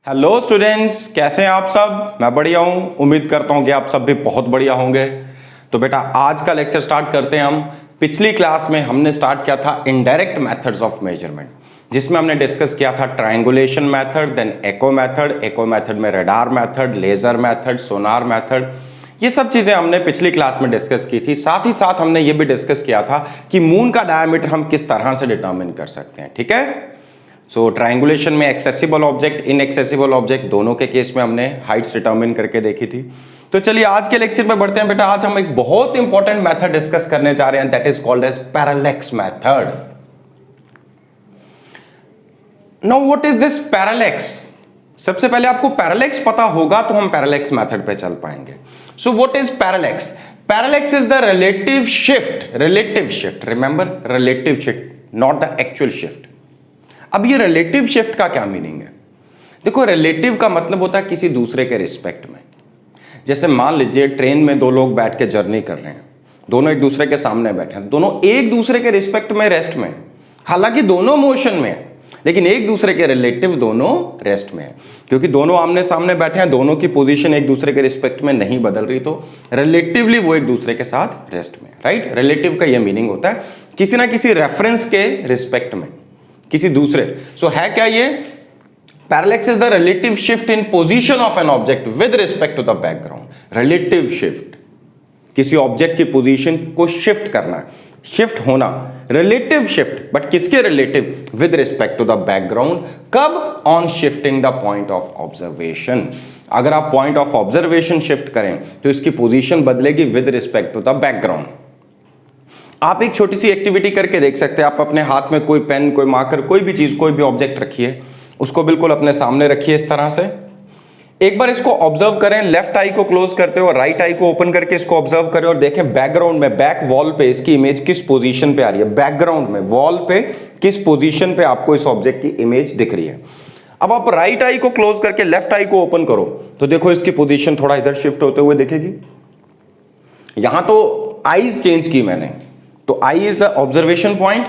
Hello students, कैसे हैं आप सब। मैं बढ़िया हूं, उम्मीद करता हूं कि आप सब भी बहुत बढ़िया होंगे। तो बेटा आज का लेक्चर स्टार्ट करते हैं हम। पिछली क्लास में हमने स्टार्ट किया था इनडायरेक्ट मेथड्स ऑफ मेजरमेंट, जिसमें हमने डिस्कस किया था ट्रायंगुलेशन मेथड, देन एको मेथड में रडार मेथड, लेजर मेथड, सोनार मेथड, ये सब चीजें हमने पिछली क्लास में डिस्कस की थी। साथ ही साथ हमने ये भी डिस्कस किया था कि मून का डायमीटर हम किस तरह से डिटरमिन कर सकते हैं। ठीक है, सो ट्रायंगुलेशन में एक्सेसिबल ऑब्जेक्ट, इनएक्सेसिबल ऑब्जेक्ट दोनों के केस में हमने हाइट्स डिटरमिन करके देखी थी। तो चलिए आज के लेक्चर में बढ़ते हैं बेटा। आज हम एक बहुत इंपॉर्टेंट मेथड डिस्कस करने जा रहे हैं, that is called as parallax method. Now what is this parallax? सबसे पहले आपको पैरेलैक्स पता होगा तो हम पैरेलैक्स मेथड पे चल पाएंगे। So what is parallax? Parallax is the relative shift, remember relative shift, not the actual shift. अब ये रिलेटिव शिफ्ट का क्या मीनिंग है? देखो, रिलेटिव का मतलब होता है किसी दूसरे के रिस्पेक्ट में। जैसे मान लीजिए ट्रेन में दो लोग बैठ के जर्नी कर रहे हैं, दोनों एक दूसरे के सामने बैठे हैं, दोनों एक दूसरे के रिस्पेक्ट में, रेस्ट में, हालांकि दोनों मोशन में है, लेकिन एक दूसरे के रिलेटिव दोनों रेस्ट में है, क्योंकि दोनों आमने सामने बैठे हैं, दोनों की पोजीशन एक दूसरे के रिस्पेक्ट में नहीं बदल रही, तो रिलेटिवली वो एक दूसरे के साथ रेस्ट में, राइट। रिलेटिव का ये मीनिंग होता है किसी ना किसी रेफरेंस के रिस्पेक्ट में, किसी दूसरे। सो है क्या ये? Parallax is the relative shift in position of an object with respect to the background. Relative shift, किसी ऑब्जेक्ट की पोजीशन को शिफ्ट करना, शिफ्ट होना, रिलेटिव शिफ्ट, बट किसके relative? With respect to the background. कब? On shifting the point of observation. अगर आप point of observation shift करें तो इसकी पोजीशन बदलेगी with respect to the background. आप एक छोटी सी एक्टिविटी करके देख सकते हैं। आप अपने हाथ में कोई पेन, कोई मार्कर, कोई भी चीज, कोई भी ऑब्जेक्ट रखिए, उसको बिल्कुल अपने सामने रखिए इस तरह से। एक बार इसको ऑब्जर्व करें, लेफ्ट आई को क्लोज करते हो और राइट आई को ओपन करके इसको ऑब्जर्व करें और देखें बैकग्राउंड में, बैक वॉल पे इसकी इमेज किस पोजीशन पे आ रही है। बैकग्राउंड में, वॉल पे किस पोजीशन पे आपको इस ऑब्जेक्ट की इमेज दिख रही है। अब आप राइट आई को क्लोज करके लेफ्ट आई को ओपन करो तो देखो इसकी पोजीशन थोड़ा इधर शिफ्ट होते हुए दिखेगी। यहां तो आईज चेंज की मैंने, तो I is the observation point.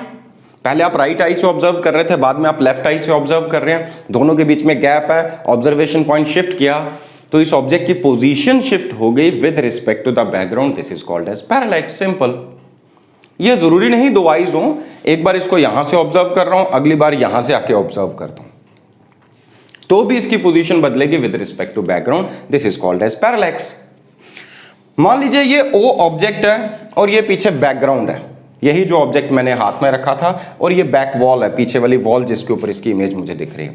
पहले आप राइट आई से ऑब्जर्व कर रहे थे, बाद में आप लेफ्ट आई से ऑब्जर्व कर रहे हैं, दोनों के बीच में गैप है। ऑब्जर्वेशन पॉइंट शिफ्ट किया तो इस ऑब्जेक्ट की पोजीशन शिफ्ट हो गई with respect to the background. This is called as parallax. Simple. ये जरूरी नहीं दो आईज हो, एक बार इसको यहां से ऑब्जर्व कर रहा हूं, अगली बार यहां से आके ऑब्जर्व करता हूं, तो भी इसकी पोजीशन बदलेगी with respect to background. This is called as parallax. मान लीजिए ये ओ ऑब्जेक्ट है और ये पीछे बैकग्राउंड है, यही जो ऑब्जेक्ट मैंने हाथ में रखा था, और ये बैक वॉल है, पीछे वाली वॉल जिसके ऊपर इसकी इमेज मुझे दिख रही है।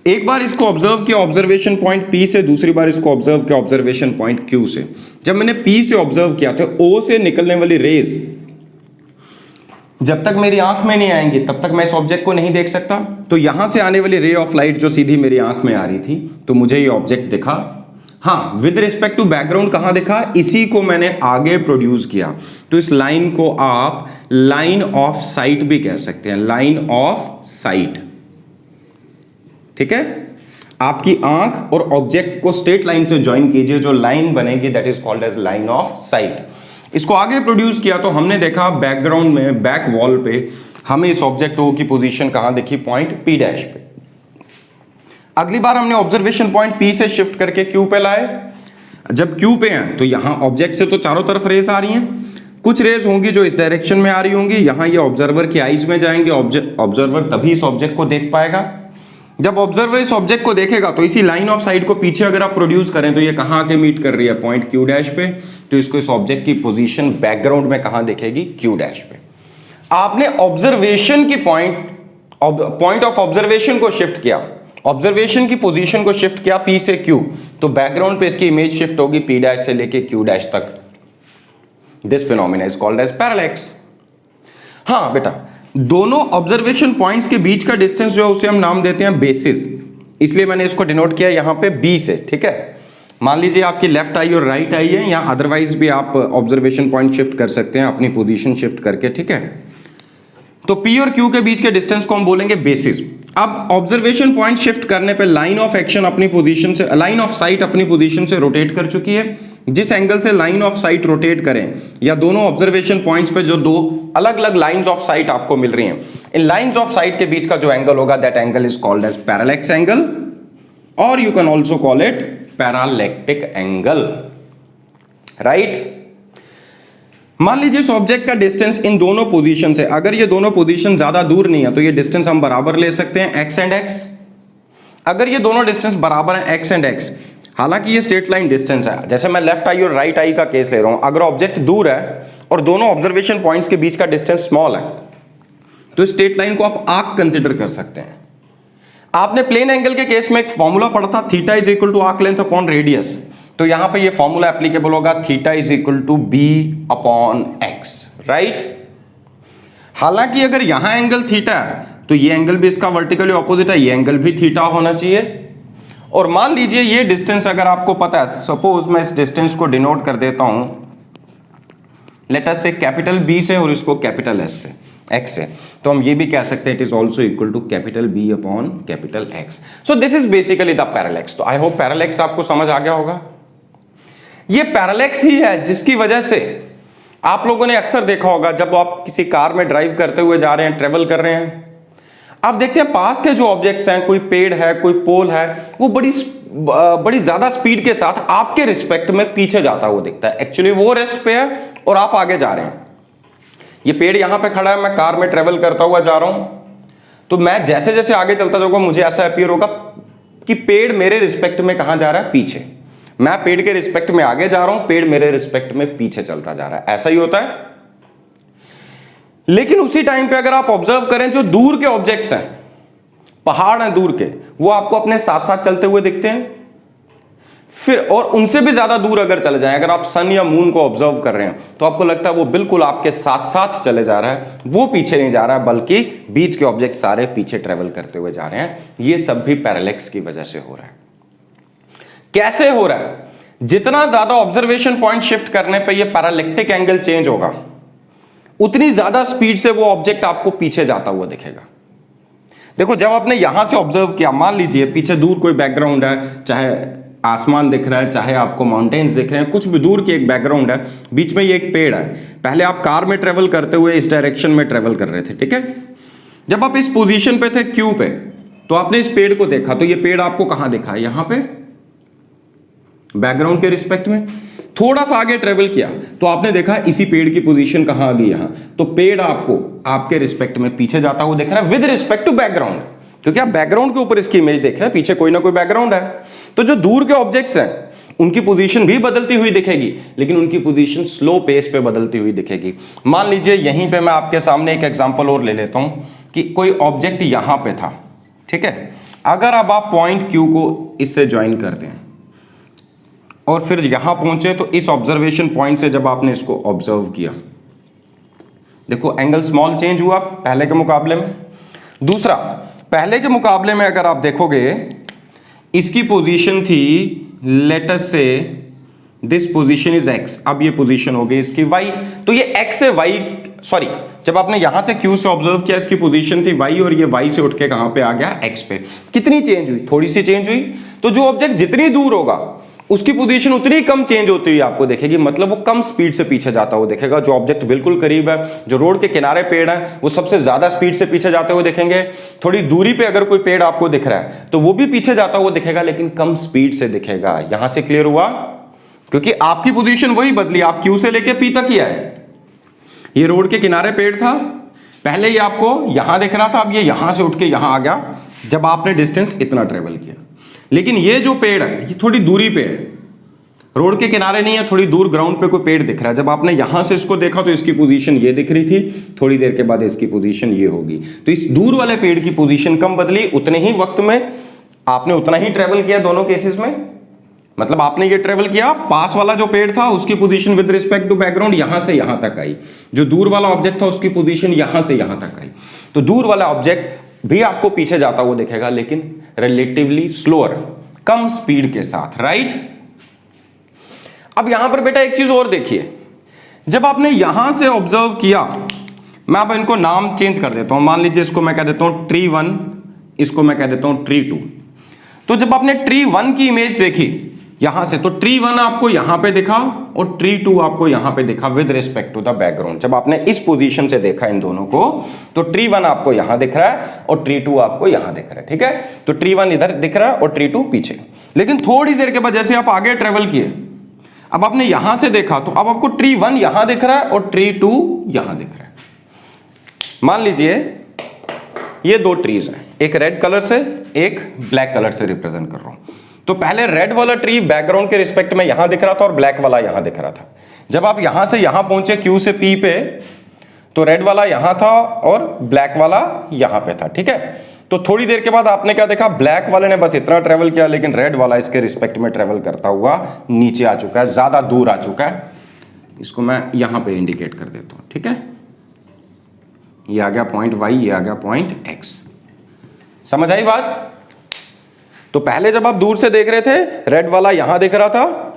एक बार इसको ऑब्जर्व किया ऑब्जर्वेशन पॉइंट पी से, दूसरी बार इसको ऑब्जर्व किया ऑब्जर्वेशन पॉइंट क्यू से। जब मैंने पी से ऑब्जर्व किया तो ओ से निकलने वाली रेज जब तक मेरी आंख में नहीं आएंगी तब तक मैं इस ऑब्जेक्ट को नहीं देख सकता। तो यहां से आने वाली रे ऑफ लाइट जो सीधी मेरी आंख में आ रही थी, तो मुझे ये ऑब्जेक्ट दिखा। हाँ, विद रिस्पेक्ट टू बैकग्राउंड कहां दिखा? इसी को मैंने आगे प्रोड्यूस किया, तो इस लाइन को आप लाइन ऑफ साइट भी कह सकते हैं, लाइन ऑफ साइट। ठीक है, आपकी आंख और ऑब्जेक्ट को स्ट्रेट लाइन से ज्वाइन कीजिए, जो लाइन बनेगी that is called as line of sight. इसको आगे प्रोड्यूस किया तो हमने देखा बैकग्राउंड में, बैक वॉल पे हमें इस ऑब्जेक्ट ओ की पोजीशन कहां दिखी? पॉइंट पी डैश पे। अगली बार हमने ऑब्जर्वेशन पॉइंट पी से शिफ्ट करके क्यू पे लाए। जब क्यू पे हैं तो यहां ऑब्जेक्ट से तो चारों तरफ रेज आ रही हैं, कुछ रेज होंगी जो इस डायरेक्शन में आ रही होंगी, यहां ये ऑब्जर्वर की आईज में जाएंगे, ऑब्जर्वर तभी इस ऑब्जेक्ट को देख पाएगा। जब ऑब्जर्वर इस ऑब्जेक्ट को देखेगा तो इसी लाइन ऑफ साइट को पीछे अगर आप प्रोड्यूस करें तो ये कहां आके मीट कर रही है? पॉइंट क्यू डैश पे। तो इसको इस ऑब्जेक्ट की पोजीशन बैकग्राउंड में कहां दिखेगी? क्यू डैश पे। आपने ऑब्जर्वेशन की पॉइंट ऑफ ऑब्जर्वेशन को शिफ्ट किया, ऑब्जर्वेशन की पोजीशन को शिफ्ट किया पी से क्यू, तो बैकग्राउंड पे इसकी इमेज शिफ्ट होगी पी डैश से लेके क्यू डैश तक। This phenomena is called as parallax. हाँ बेटा, दोनों ऑब्जर्वेशन पॉइंट्स के बीच का डिस्टेंस जो है उसे हम नाम देते हैं बेसिस, इसलिए मैंने इसको डिनोट किया यहां पे बी से। ठीक है, मान लीजिए आपकी लेफ्ट आई और राइट आई है, या अदरवाइज भी आप ऑब्जर्वेशन पॉइंट शिफ्ट कर सकते हैं अपनी पोजीशन शिफ्ट करके। ठीक है, तो P और Q के बीच के डिस्टेंस को हम बोलेंगे बेसिस। अब ऑब्जर्वेशन पॉइंट शिफ्ट करने पे लाइन ऑफ एक्शन अपनी पोजीशन से, लाइन ऑफ साइट अपनी पोजीशन से रोटेट कर चुकी है। जिस एंगल से लाइन ऑफ साइट रोटेट करें, या दोनों ऑब्जर्वेशन पॉइंट्स पे जो दो अलग अलग लाइंस ऑफ साइट आपको मिल रही हैं, इन लाइंस ऑफ साइट के बीच का जो एंगल होगा that angle is called as parallax angle. और you can also call it parallactic angle, right. मान लीजिए इस ऑब्जेक्ट का डिस्टेंस इन दोनों पोजीशन से, अगर ये दोनों पोजीशन ज्यादा दूर नहीं है तो ये डिस्टेंस हम बराबर ले सकते हैं एक्स एंड एक्स। अगर ये दोनों डिस्टेंस बराबर है एक्स एंड एक्स, हालांकि ये स्ट्रेट लाइन डिस्टेंस है, जैसे मैं लेफ्ट आई और राइट आई का केस ले रहा हूं, अगर ऑब्जेक्ट दूर है और दोनों ऑब्जर्वेशन पॉइंट्स के बीच का डिस्टेंस स्मॉल है तो स्ट्रेट लाइन को आप आर्क कंसिडर कर सकते हैं। आपने प्लेन एंगल के केस में एक फॉर्मूला पढ़ा था, theta is equal to arc length upon radius, तो यहां पे ये फॉर्मूला एप्लीकेबल होगा, theta is equal to B upon X, right. हालांकि अगर यहां एंगल थीटा है तो ये एंगल भी इसका वर्टिकली ऑपोजिट है, ये एंगल भी थीटा होना चाहिए। और मान लीजिए ये डिस्टेंस अगर आपको पता है, सपोज मैं इस डिस्टेंस को डिनोट कर देता हूं लेट अस से कैपिटल बी से और इसको कैपिटल एस से, एक्स से, तो हम ये भी कह सकते हैं it is also equal to capital B upon capital X. So this is basically the parallax. तो आई होप पैरालैक्स आपको समझ आ गया होगा। ये पैरालैक्स ही है जिसकी वजह से आप लोगों ने अक्सर देखा होगा जब आप किसी कार में ड्राइव करते हुए जा रहे हैं, ट्रेवल कर रहे हैं, आप देखते हैं पास के जो ऑब्जेक्ट्स हैं, कोई पेड़ है, कोई पोल है, वो बड़ी ज्यादा स्पीड के साथ आपके रिस्पेक्ट में पीछे जाता हुआ दिखता है। एक्चुअली वो रेस्ट पे है और आप आगे जा रहे हैं। ये पेड़ यहां पे खड़ा है, मैं कार में ट्रेवल करता हुआ जा रहा हूं, तो मैं जैसे जैसे आगे चलता जाऊंगा मुझे ऐसा अपीयर होगा कि पेड़ मेरे रिस्पेक्ट में कहां जा रहा है, पीछे। मैं पेड़ के रिस्पेक्ट में आगे जा रहा हूं, पेड़ मेरे रिस्पेक्ट में पीछे चलता जा रहा है, ऐसा ही होता है। लेकिन उसी टाइम पे अगर आप ऑब्जर्व करें, जो दूर के ऑब्जेक्ट्स हैं, पहाड़ हैं दूर के, वो आपको अपने साथ साथ चलते हुए दिखते हैं। फिर और उनसे भी ज्यादा दूर अगर चले जाएं, अगर आप सन या मून को ऑब्जर्व कर रहे हैं तो आपको लगता है वो बिल्कुल आपके साथ साथ चले जा रहा है, वो पीछे नहीं जा रहा है, बल्कि बीच के ऑब्जेक्ट सारे पीछे ट्रेवल करते हुए जा रहे हैं। ये सब भी पैरालैक्स की वजह से हो रहा है। कैसे हो रहा है? जितना ज्यादा ऑब्जर्वेशन पॉइंट शिफ्ट करने पर यह पैरालैक्टिक एंगल चेंज होगा, उतनी ज्यादा स्पीड से वो ऑब्जेक्ट आपको पीछे जाता हुआ दिखेगा। देखो, जब आपने यहां से ऑब्जर्व किया, मान लीजिए पीछे दूर कोई बैकग्राउंड है, चाहे आसमान दिख रहा है, चाहे आपको माउंटेन्स दिख रहे हैं, कुछ भी दूर की एक बैकग्राउंड है, बीच में ये एक पेड़ है। पहले आप कार में ट्रेवल करते हुए इस डायरेक्शन में ट्रेवल कर रहे थे, ठीक है। जब आप इस पोजीशन पे थे क्यू पे, तो आपने इस पेड़ को देखा, तो ये पेड़ आपको कहां दिखा? यहां पे बैकग्राउंड के रिस्पेक्ट में। थोड़ा सा आगे ट्रेवल किया तो आपने देखा इसी पेड़ की पोजीशन कहां आ गई? यहां। तो पेड़ आपको आपके रिस्पेक्ट में पीछे जाता हुआ दिख रहा है विद रिस्पेक्ट टू बैकग्राउंड, क्योंकि आप बैकग्राउंड के ऊपर इसकी इमेज देख रहे हैं, पीछे कोई ना कोई बैकग्राउंड है। तो जो दूर के ऑब्जेक्ट्स हैं उनकी पोजीशन भी बदलती हुई दिखेगी, लेकिन उनकी पोजीशन स्लो पेस पे बदलती हुई दिखेगी। मान लीजिए यहीं पे मैं आपके सामने एक एग्जांपल और ले लेता हूं कि कोई ऑब्जेक्ट यहां पे था, ठीक है। अगर अब आप पॉइंट क्यू को इससे ज्वाइन कर दें और फिर यहां पहुंचे, तो इस ऑब्जर्वेशन पॉइंट से जब आपने इसको ऑब्जर्व किया, देखो एंगल स्मॉल चेंज हुआ पहले के मुकाबले में। दूसरा, पहले के मुकाबले में अगर आप देखोगे, इसकी पोजीशन थी लेट अस से दिस पोजीशन इज एक्स, अब ये पोजीशन हो गई इसकी वाई। तो ये एक्स से वाई, सॉरी, जब आपने यहां से क्यू से ऑब्जर्व किया, इसकी पोजीशन थी वाई और ये वाई से उठ के कहां पे आ गया? एक्स पे। कितनी चेंज हुई? थोड़ी सी चेंज हुई। तो जो ऑब्जेक्ट जितनी दूर होगा उसकी पोजीशन उतनी कम चेंज होती हुई आपको दिखेगी, मतलब वो कम स्पीड से पीछे जाता हुआ दिखेगा। जो ऑब्जेक्ट बिल्कुल करीब है, जो रोड के किनारे पेड़ है, वो सबसे ज्यादा स्पीड से पीछे जाते हुए दिखेंगे। थोड़ी दूरी पे अगर कोई पेड़ आपको दिख रहा है तो वो भी पीछे जाता हुआ दिखेगा, लेकिन कम स्पीड से दिखेगा। यहां से क्लियर हुआ? क्योंकि आपकी पोजीशन वही बदली, आप क्यू से लेके पी तक ही आए। ये रोड के किनारे पेड़ था, पहले ही आपको यहां दिख रहा था, अब ये यहां से उठ के यहां आ गया जब आपने डिस्टेंस इतना ट्रेवल किया। लेकिन ये जो पेड़ है ये थोड़ी दूरी पे है, रोड के किनारे नहीं है, थोड़ी दूर ग्राउंड पे कोई पेड़ दिख रहा है। जब आपने यहां से इसको देखा तो इसकी पोजीशन ये दिख रही थी, थोड़ी देर के बाद इसकी पोजीशन ये होगी। तो इस दूर वाले पेड़ की पोजीशन कम बदली, उतने ही वक्त में आपने उतना ही ट्रेवल किया दोनों केसेस में। मतलब आपने ये ट्रेवल किया, पास वाला जो पेड़ था उसकी position with respect to background यहां से यहां तक आई, जो दूर वाला ऑब्जेक्ट था उसकी पोजीशन यहां से यहां तक आई। तो दूर वाला ऑब्जेक्ट भी आपको पीछे जाता हुआ दिखेगा, लेकिन रिलेटिवली स्लोअर, कम स्पीड के साथ, राइट। अब यहां पर बेटा एक चीज और देखिए, जब आपने यहां से ऑब्जर्व किया, मैं अब इनको नाम चेंज कर देता हूं। मान लीजिए इसको मैं कह देता हूं ट्री 1, इसको मैं कह देता हूं ट्री 2। तो जब आपने ट्री 1 की इमेज देखी, यहां से, तो ट्री 1 आपको यहां पे दिखा और ट्री 2 आपको यहां पे दिखा with respect to the background. जब आपने इस पोजीशन से देखा इन दोनों को, तो ट्री 1 आपको यहां दिख रहा है और ट्री 2 आपको यहां दिख रहा है, ठीक है। तो ट्री 1 इधर दिख रहा है और ट्री 2 पीछे। लेकिन थोड़ी देर के बाद जैसे आप आगे ट्रेवल किए, अब आपने यहां से देखा, तो अब आपको ट्री 1 यहां दिख रहा है और ट्री 2 यहां दिख रहा है। मान लीजिए ये दो ट्रीज हैं, एक रेड कलर से एक ब्लैक कलर से रिप्रेजेंट कर रहा हूं। तो पहले रेड वाला ट्री बैकग्राउंड के रिस्पेक्ट में यहां दिख रहा था और ब्लैक वाला यहां दिख रहा था। जब आप यहां से यहां पहुंचे Q से P पे, तो रेड वाला यहां था और ब्लैक वाला यहां पे था, ठीक है। तो थोड़ी देर के बाद आपने क्या देखा, ब्लैक वाले ने बस इतना ट्रेवल किया, लेकिन रेड वाला इसके रिस्पेक्ट में ट्रेवल करता हुआ नीचे आ चुका है, ज्यादा दूर आ चुका है। इसको मैं यहां पे इंडिकेट कर देता हूं, ठीक है। ये आ गया पॉइंट Y, ये आ गया पॉइंट X। समझ आई बात? तो पहले जब आप दूर से देख रहे थे, रेड वाला यहां दिख रहा था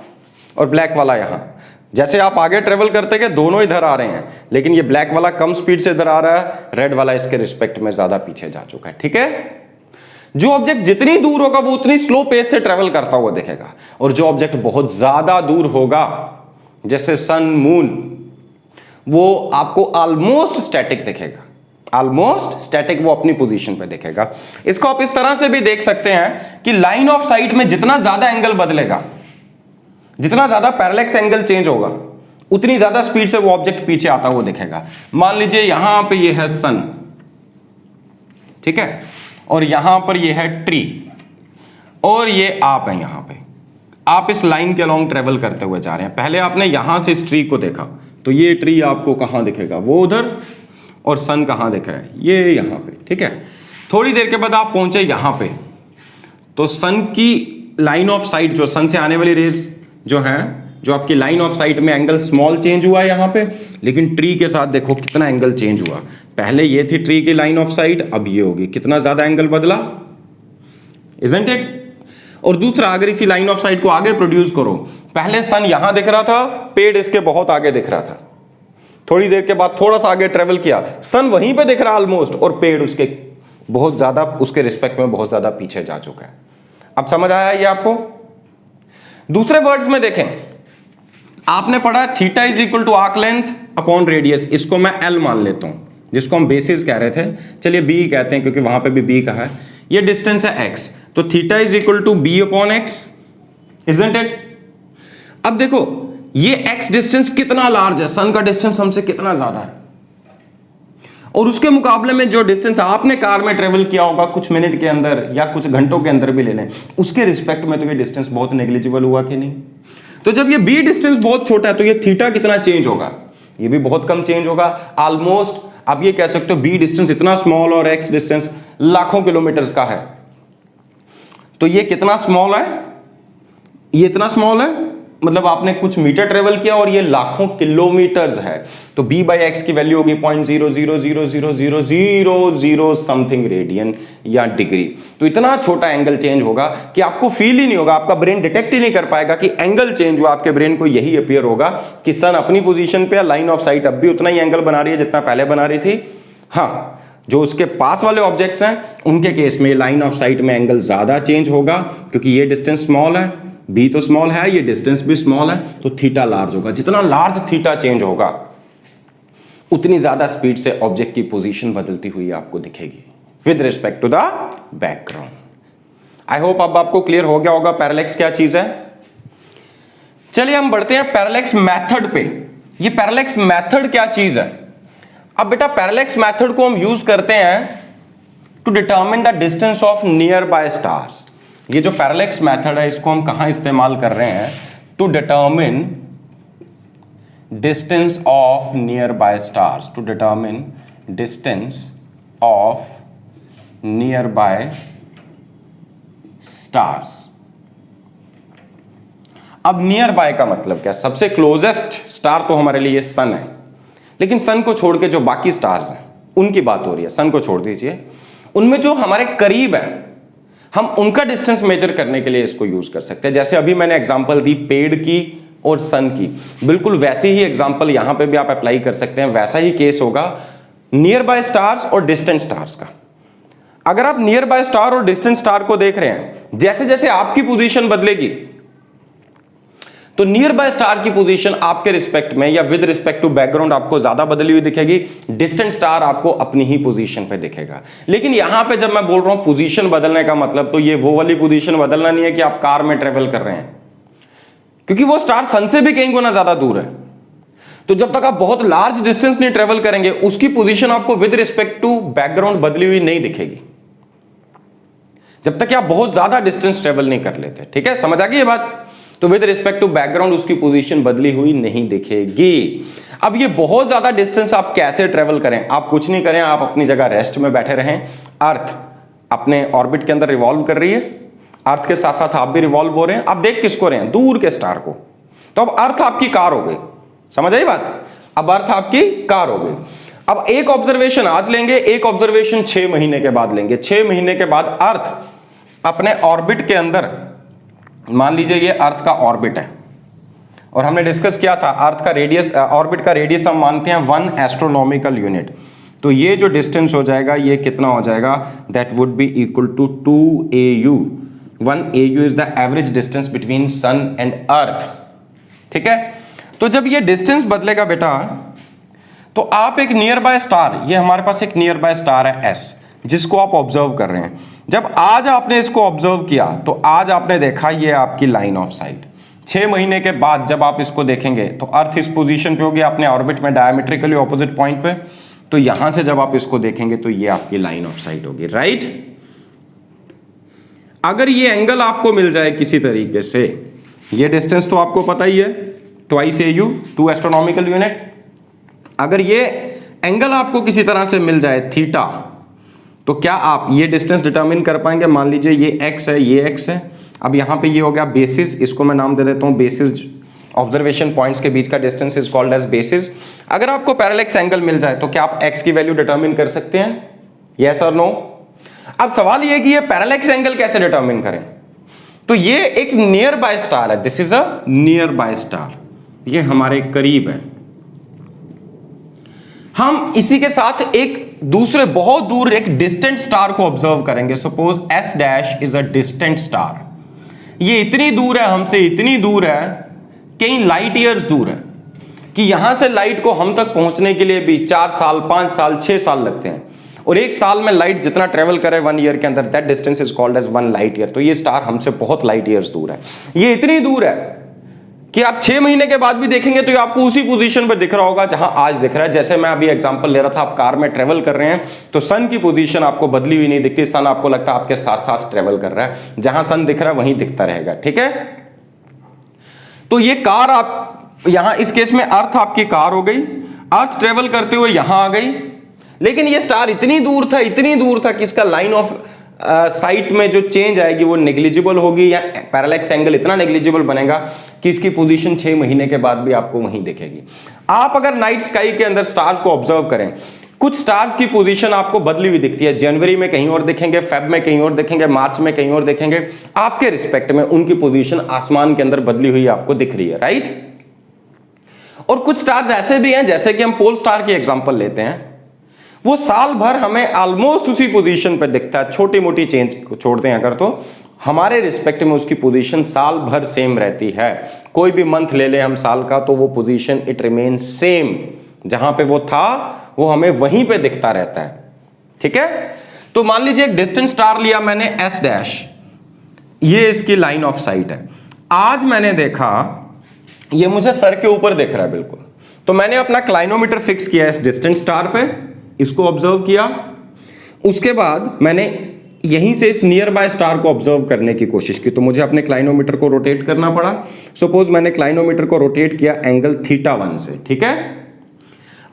और ब्लैक वाला यहां। जैसे आप आगे ट्रेवल करते गए, दोनों इधर आ रहे हैं, लेकिन ये ब्लैक वाला कम स्पीड से इधर आ रहा है, रेड वाला इसके रिस्पेक्ट में ज्यादा पीछे जा चुका है, ठीक है। जो ऑब्जेक्ट जितनी दूर होगा वो उतनी स्लो पेस से ट्रेवल करता हुआ दिखेगा, और जो ऑब्जेक्ट बहुत ज्यादा दूर होगा, जैसे सन, मून, वो आपको ऑलमोस्ट स्टैटिक दिखेगा, ऑलमोस्ट स्टैटिक, वो अपनी पोजीशन पे दिखेगा। इसको आप इस तरह से भी देख सकते हैं कि लाइन ऑफ साइट में जितना ज्यादा एंगल बदलेगा, जितना ज्यादा पैरेलैक्स एंगल चेंज होगा, उतनी ज्यादा स्पीड से वो ऑब्जेक्ट पीछे आता हुआ दिखेगा। मान लीजिए यहां पे ये है सन, ठीक है, और यहां पर ये है ट्री, और ये आप है यहां पे। आप इस लाइन के अलोंग ट्रेवल करते हुए जा रहे हैं। पहले आपने यहां से इस ट्री को देखा, तो ये ट्री आपको कहां दिखेगा, वो उधर, और सन कहां दिख रहा है, ये यहां पे, ठीक है। थोड़ी देर के बाद आप पहुंचे यहां पे, तो सन की लाइन ऑफ साइट, जो सन से आने वाली रेज जो है, जो आपकी लाइन ऑफ साइट में एंगल स्मॉल चेंज हुआ है यहां पे, लेकिन ट्री के साथ देखो कितना एंगल चेंज हुआ। पहले ये थी ट्री की लाइन ऑफ साइट, अब ये होगी, कितना ज्यादा एंगल बदला, इजंट इट। और दूसरा, अगर इसी लाइन ऑफ साइट को आगे प्रोड्यूस करो, पहले सन यहां दिख रहा था, पेड़ इसके बहुत आगे दिख रहा था। थोड़ी देर के बाद थोड़ा सा आगे ट्रेवल किया, सन वहीं पे दिख रहा है ऑलमोस्ट, और पेड़ उसके बहुत ज्यादा, उसके रिस्पेक्ट में बहुत ज्यादा पीछे जा चुका है। अब समझ आया ये आपको? दूसरे वर्ड्स में देखें, आपने पढ़ा theta is equal to arc length upon radius, इसको मैं L मान लेता हूं, जिसको हम बेसिस कह रहे थे, चलिए B कहते हैं क्योंकि वहां पे भी B कहा है। ये डिस्टेंस है x, तो theta is equal to B upon x, isn't it. अब देखो ये x डिस्टेंस कितना लार्ज है, सन का डिस्टेंस हमसे कितना ज्यादा है, और उसके मुकाबले में जो डिस्टेंस आपने कार में ट्रेवल किया होगा कुछ मिनट के अंदर या कुछ घंटों के अंदर भी ले लें, उसके रिस्पेक्ट में तो ये डिस्टेंस बहुत नेग्लिजिबल हुआ कि नहीं। तो जब ये B डिस्टेंस बहुत छोटा है, तो ये थीटा कितना चेंज होगा, ये भी बहुत कम चेंज होगा, ऑलमोस्ट आप ये कह सकते हो B डिस्टेंस इतना स्मॉल और x डिस्टेंस लाखों किलोमीटर्स का है, तो ये कितना स्मॉल है, ये इतना स्मॉल है, मतलब आपने कुछ मीटर ट्रेवल किया और ये लाखों किलोमीटर्स है, तो b बाई एक्स की वैल्यू होगी 0.0000000 समथिंग रेडियन या डिग्री। तो इतना छोटा एंगल चेंज होगा कि आपको फील ही नहीं होगा, आपका ब्रेन डिटेक्ट ही नहीं कर पाएगा कि एंगल चेंज हुआ। आपके ब्रेन को यही अपीयर होगा कि सन अपनी पोजीशन पे, लाइन ऑफ साइट अब भी उतना ही एंगल बना रही है जितना पहले बना रही थी। हाँ, जो उसके पास वाले ऑब्जेक्ट्स हैं उनके केस में लाइन ऑफ साइट में एंगल ज्यादा चेंज होगा, क्योंकि ये डिस्टेंस स्मॉल है, b तो स्मॉल है, ये डिस्टेंस भी स्मॉल है, तो थीटा लार्ज होगा। जितना लार्ज थीटा चेंज होगा, उतनी ज्यादा स्पीड से ऑब्जेक्ट की पोजीशन बदलती हुई आपको दिखेगी with respect to the background. I hope अब आपको क्लियर हो गया होगा पैरेलैक्स क्या चीज है। चलिए हम बढ़ते हैं पैरेलैक्स मेथड पे। ये पैरेलैक्स मेथड क्या चीज है? अब बेटा पैरेलैक्स मेथड को हम यूज करते हैं to determine the distance of nearby stars. ये जो पैरेलैक्स मेथड है इसको हम कहां इस्तेमाल कर रहे हैं? To determine distance of nearby stars, to determine distance of nearby stars. अब नियर बाय का मतलब क्या? सबसे क्लोजेस्ट स्टार तो हमारे लिए सन है, लेकिन सन को छोड़ के जो बाकी स्टार्स हैं उनकी बात हो रही है। सन को छोड़ दीजिए, उनमें जो हमारे करीब है हम उनका डिस्टेंस मेजर करने के लिए इसको यूज कर सकते हैं। जैसे अभी मैंने एग्जांपल दी पेड़ की और सन की, बिल्कुल वैसी ही एग्जांपल यहां पे भी आप अप्लाई कर सकते हैं। वैसा ही केस होगा नियर बाय स्टार्स और डिस्टेंट स्टार्स का। अगर आप नियर बाय स्टार और डिस्टेंट स्टार को देख रहे हैं, जैसे जैसे आपकी पोजीशन बदलेगी तो नियर बाय स्टार की पोजीशन आपके रिस्पेक्ट में या विद रिस्पेक्ट टू बैकग्राउंड आपको ज्यादा बदली हुई दिखेगी, डिस्टेंट स्टार आपको अपनी ही पोजीशन पे दिखेगा। लेकिन यहां पे जब मैं बोल रहा हूं पोजीशन बदलने का मतलब, तो ये वो वाली पोजीशन बदलना नहीं है कि आप कार में ट्रेवल कर रहे हैं, क्योंकि वो स्टार सन से भी कई गुना ज्यादा दूर है। तो जब तक आप बहुत लार्ज डिस्टेंस नहीं ट्रेवल करेंगे, उसकी पोजीशन आपको विद रिस्पेक्ट टू बैकग्राउंड बदली हुई नहीं दिखेगी, जब तक कि आप बहुत ज्यादा डिस्टेंस ट्रेवल नहीं कर लेते। ठीक है, समझ आ गई ये बात? तो विद रिस्पेक्ट टू बैकग्राउंड उसकी पोजीशन बदली हुई नहीं दिखेगी। अब ये बहुत ज्यादा डिस्टेंस आप कैसे ट्रेवल करें? आप कुछ नहीं करें, आप अपनी जगह रेस्ट में बैठे रहें। अर्थ अपने ऑर्बिट के अंदर रिवॉल्व कर रही है, अर्थ के साथ साथ आप भी रिवॉल्व हो रहे हैं। आप देख किसको रहे हैं? दूर के स्टार को। तो अब अर्थ आपकी कार हो गई, समझ आई बात? अब अर्थ आपकी कार हो गई। अब एक ऑब्जर्वेशन आज लेंगे, एक ऑब्जर्वेशन 6 महीने के बाद लेंगे। 6 महीने के बाद अर्थ अपने ऑर्बिट के अंदर, मान लीजिए ये अर्थ का ऑर्बिट है, और हमने डिस्कस किया था अर्थ का रेडियस, ऑर्बिट का रेडियस हम मानते हैं 1 एस्ट्रोनॉमिकल यूनिट। तो ये जो डिस्टेंस हो जाएगा ये कितना हो जाएगा? That would be equal to 2 AU। 1 AU is the average distance between sun and earth. ठीक है, तो जब ये डिस्टेंस बदलेगा बेटा, तो आप एक नियर बाय स्टार, ये हमारे पास एक नियर बाय स्टार है S, जिसको आप ऑब्जर्व कर रहे हैं। जब आज आपने इसको ऑब्जर्व किया, तो आज आपने देखा ये आपकी लाइन ऑफ साइट। 6 महीने के बाद जब आप इसको देखेंगे, तो अर्थ इस पोजीशन पे होगी अपने ऑर्बिट में डायमेट्रिकली ऑपोजिट पॉइंट पे। तो यहां से जब आप इसको देखेंगे तो ये आपकी लाइन ऑफ साइट होगी, राइट? अगर ये एंगल आपको मिल जाए किसी तरीके से, ये डिस्टेंस तो आपको पता ही है, ट्वाइस AU, 2 एस्ट्रोनॉमिकल यूनिट। अगर ये एंगल आपको किसी तरह से मिल जाए थीटा, तो क्या आप ये डिस्टेंस डिटरमिन कर पाएंगे? मान लीजिए ये x है, ये x है। अब यहाँ पे ये हो गया बेसिस, इसको मैं नाम दे देता हूँ बेसिस। ऑब्जर्वेशन पॉइंट्स के बीच का distance is called as basis. अगर आपको पैरेलैक्स एंगल मिल जाए, तो क्या आप x की वैल्यू डिटरमिन कर सकते हैं? यस और नो? अब सवाल ये कि ये पैरेलैक्स एंगल कैसे डिटरमिन करें? तो ये एक नियर बाय स्टार है, this is a near by star, ये हमारे करीब है। हम इसी के साथ एक दूसरे बहुत दूर एक डिस्टेंट स्टार को ऑब्जर्व करेंगे। Suppose S dash is a distant star. ये इतनी दूर है हमसे, इतनी दूर है, कई लाइट ईयर्स दूर है, कि यहां से लाइट को हम तक पहुंचने के लिए भी 4 साल, 5 साल, 6 साल लगते हैं। और एक साल में लाइट जितना ट्रेवल करे 1 ईयर के अंदर, that distance is called as 1 light year. तो ये स्टार हमसे बहुत लाइट ईयर्स दूर है। ये इतनी दूर है कि आप 6 महीने के बाद भी देखेंगे तो आपको उसी पोजीशन पर दिख रहा होगा जहां आज दिख रहा है। जैसे मैं अभी एग्जांपल ले रहा था, आप कार में ट्रेवल कर रहे हैं, तो सन की पोजीशन आपको बदली हुई नहीं दिखती। सन आपको लगता है आपके साथ साथ ट्रेवल कर रहा है, जहां सन दिख रहा है वहीं दिखता रहेगा। ठीक है, तो ये कार आप यहां इस केस में अर्थ आपकी कार हो गई, अर्थ ट्रेवल करते हुए यहां आ गई। लेकिन ये स्टार इतनी दूर था, इतनी दूर था कि इसका लाइन ऑफ साइट में जो चेंज आएगी वो नेग्लिजिबल होगी, या पैरेलैक्स एंगल इतना नेग्लिजिबल बनेगा कि इसकी पोजीशन 6 महीने के बाद भी आपको वहीं दिखेगी। आप अगर नाइट स्काई के अंदर स्टार्स को ऑब्जर्व करें, कुछ स्टार्स की पोजीशन आपको बदली हुई दिखती है। जनवरी में कहीं और दिखेंगे, फेब में कहीं और दिखेंगे, मार्च में कहीं और दिखेंगे। आपके रिस्पेक्ट में उनकी पोजीशन आसमान के अंदर बदली हुई आपको दिख रही है, राइट? और कुछ स्टार्स ऐसे भी हैं, जैसे कि हम पोल स्टार की एग्जांपल लेते हैं, वो साल भर हमें ऑलमोस्ट उसी पोजीशन पर दिखता है। छोटी मोटी चेंज को छोड़ दें अगर, तो हमारे रिस्पेक्ट में उसकी पोजीशन साल भर सेम रहती है। कोई भी मंथ ले ले हम साल का, तो वो पोजीशन इट रिमेन सेम, जहां पे वो था वो हमें वहीं पे दिखता रहता है। ठीक है, तो मान लीजिए एक डिस्टेंट स्टार लिया मैंने S डैश, ये इसकी लाइन ऑफ साइट है। आज मैंने देखा ये मुझे सर के ऊपर दिख रहा है बिल्कुल, तो मैंने अपना क्लाइनोमीटर फिक्स किया इस डिस्टेंट स्टार पे, इसको ऑब्जर्व किया। उसके बाद मैंने यहीं से इस नियर बाय स्टार को ऑब्जर्व करने की कोशिश की, तो मुझे अपने क्लाइनोमीटर को रोटेट करना पड़ा। सपोज मैंने क्लाइनोमीटर को रोटेट किया एंगल θ1 से। ठीक है,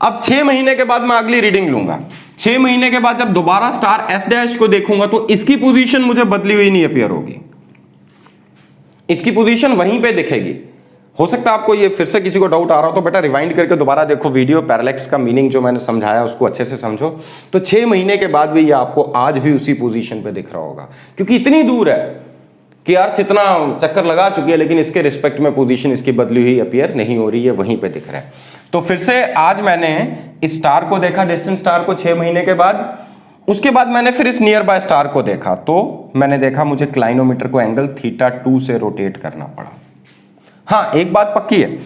अब 6 महीने के बाद मैं अगली रीडिंग लूंगा। 6 महीने के बाद जब दोबारा स्टार S डैश को देखूंगा, तो इसकी पोजीशन मुझे बदली हुई नहीं अपीयर होगी, इसकी पोजीशन वहीं पे दिखेगी। हो सकता है आपको ये फिर से किसी को डाउट आ रहा हो, तो बेटा रिवाइंड करके दोबारा देखो वीडियो, पैरेलैक्स का मीनिंग जो मैंने समझाया उसको अच्छे से समझो। तो 6 महीने के बाद भी ये आपको आज भी उसी पोजीशन पे दिख रहा होगा, क्योंकि इतनी दूर है कि अर्थ इतना चक्कर लगा चुकी है, लेकिन इसके रिस्पेक्ट में पोजीशन इसकी बदली हुई अपीयर नहीं हो रही है, वहीं पे दिख रहा है। तो फिर से आज मैंने इस स्टार को देखा, डिस्टेंट स्टार को 6 महीने के बाद। उसके बाद मैंने फिर इस नियर बाय स्टार को देखा, तो मैंने देखा मुझे क्लाइनोमीटर को एंगल θ2 से रोटेट करना पड़ा। हाँ, एक बात पक्की है,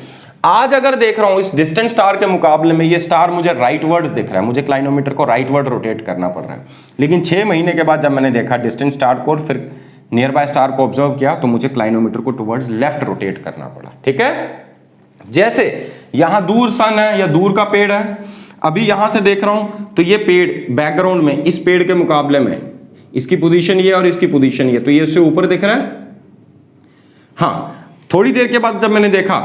आज अगर देख रहा हूं इस डिस्टेंट स्टार के मुकाबले में ये स्टार मुझे राइट वर्ड्स दिख रहा है, मुझे क्लाइनोमीटर को राइट वर्ड रोटेट करना पड़ रहा है, लेकिन 6 महीने के बाद जब मैंने देखा डिस्टेंट स्टार को और फिर नियर बाय स्टार को ऑब्जर्व किया तो मुझे क्लाइनोमीटर को टुवर्ड्स लेफ्ट रोटेट करना पड़ा। ठीक है, जैसे यहां दूर सन है या दूर का पेड़ है, अभी यहां से देख रहा हूं तो ये पेड़ बैकग्राउंड में इस पेड़ के मुकाबले में इसकी पोजीशन ये और इसकी पोजीशन ये, तो ये इससे ऊपर दिख रहा है। हाँ, थोड़ी देर के बाद जब मैंने देखा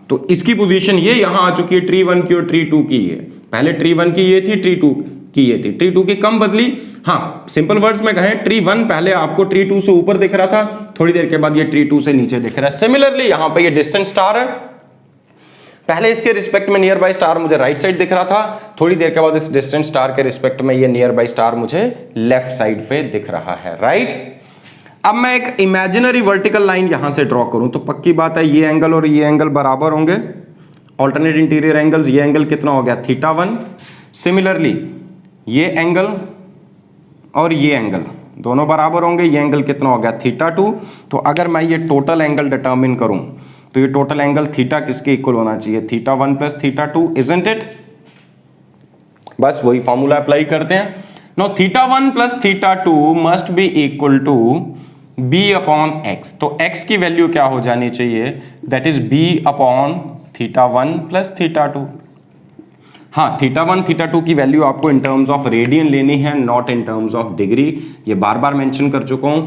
तो इसकी पोजीशन ये यहां आ चुकी है ट्री 1 की और ट्री 2 की है। पहले ट्री 1 की ये थी, ट्री 2 की ये थी, ट्री 2 की कम बदली। हाँ, सिंपल वर्ड्स में कहें ट्री 1 पहले आपको ट्री 2 से ऊपर दिख रहा था, थोड़ी देर के बाद ये ट्री 2 से नीचे दिख रहा है। सिमिलरली यहां पे ये डिस्टेंट स्टार है, पहले इसके रिस्पेक्ट में नियर बाय स्टार मुझे राइट साइड दिख रहा था, थोड़ी देर के बाद इस डिस्टेंट स्टार के रिस्पेक्ट में ये नियर बाय स्टार मुझे लेफ्ट साइड पे दिख रहा है। राइट, अब मैं एक इमेजिनरी वर्टिकल लाइन यहां से ड्रॉ करूं तो पक्की बात है ये एंगल और ये एंगल बराबर होंगे, ऑल्टरनेट इंटीरियर एंगल्स। ये एंगल कितना हो गया, θ1। सिमिलरली ये एंगल और ये एंगल दोनों बराबर होंगे, ये एंगल कितना हो गया, θ2। तो अगर मैं ये टोटल एंगल डिटर्मिन करूं तो ये टोटल एंगल थीटा किसके इक्वल होना चाहिए, θ1 प्लस θ2, इजंट इट। बस वही फॉर्मूला अप्लाई करते हैं। No θ1 plus θ2 must be equal to b upon x। तो x की वैल्यू क्या हो जानी चाहिए, that is b upon θ1 plus θ2। हाँ, θ1 θ2 की वैल्यू आपको इन टर्म्स ऑफ रेडियन लेनी है, not in terms of degree. ये बार बार मेंशन कर चुका हूं,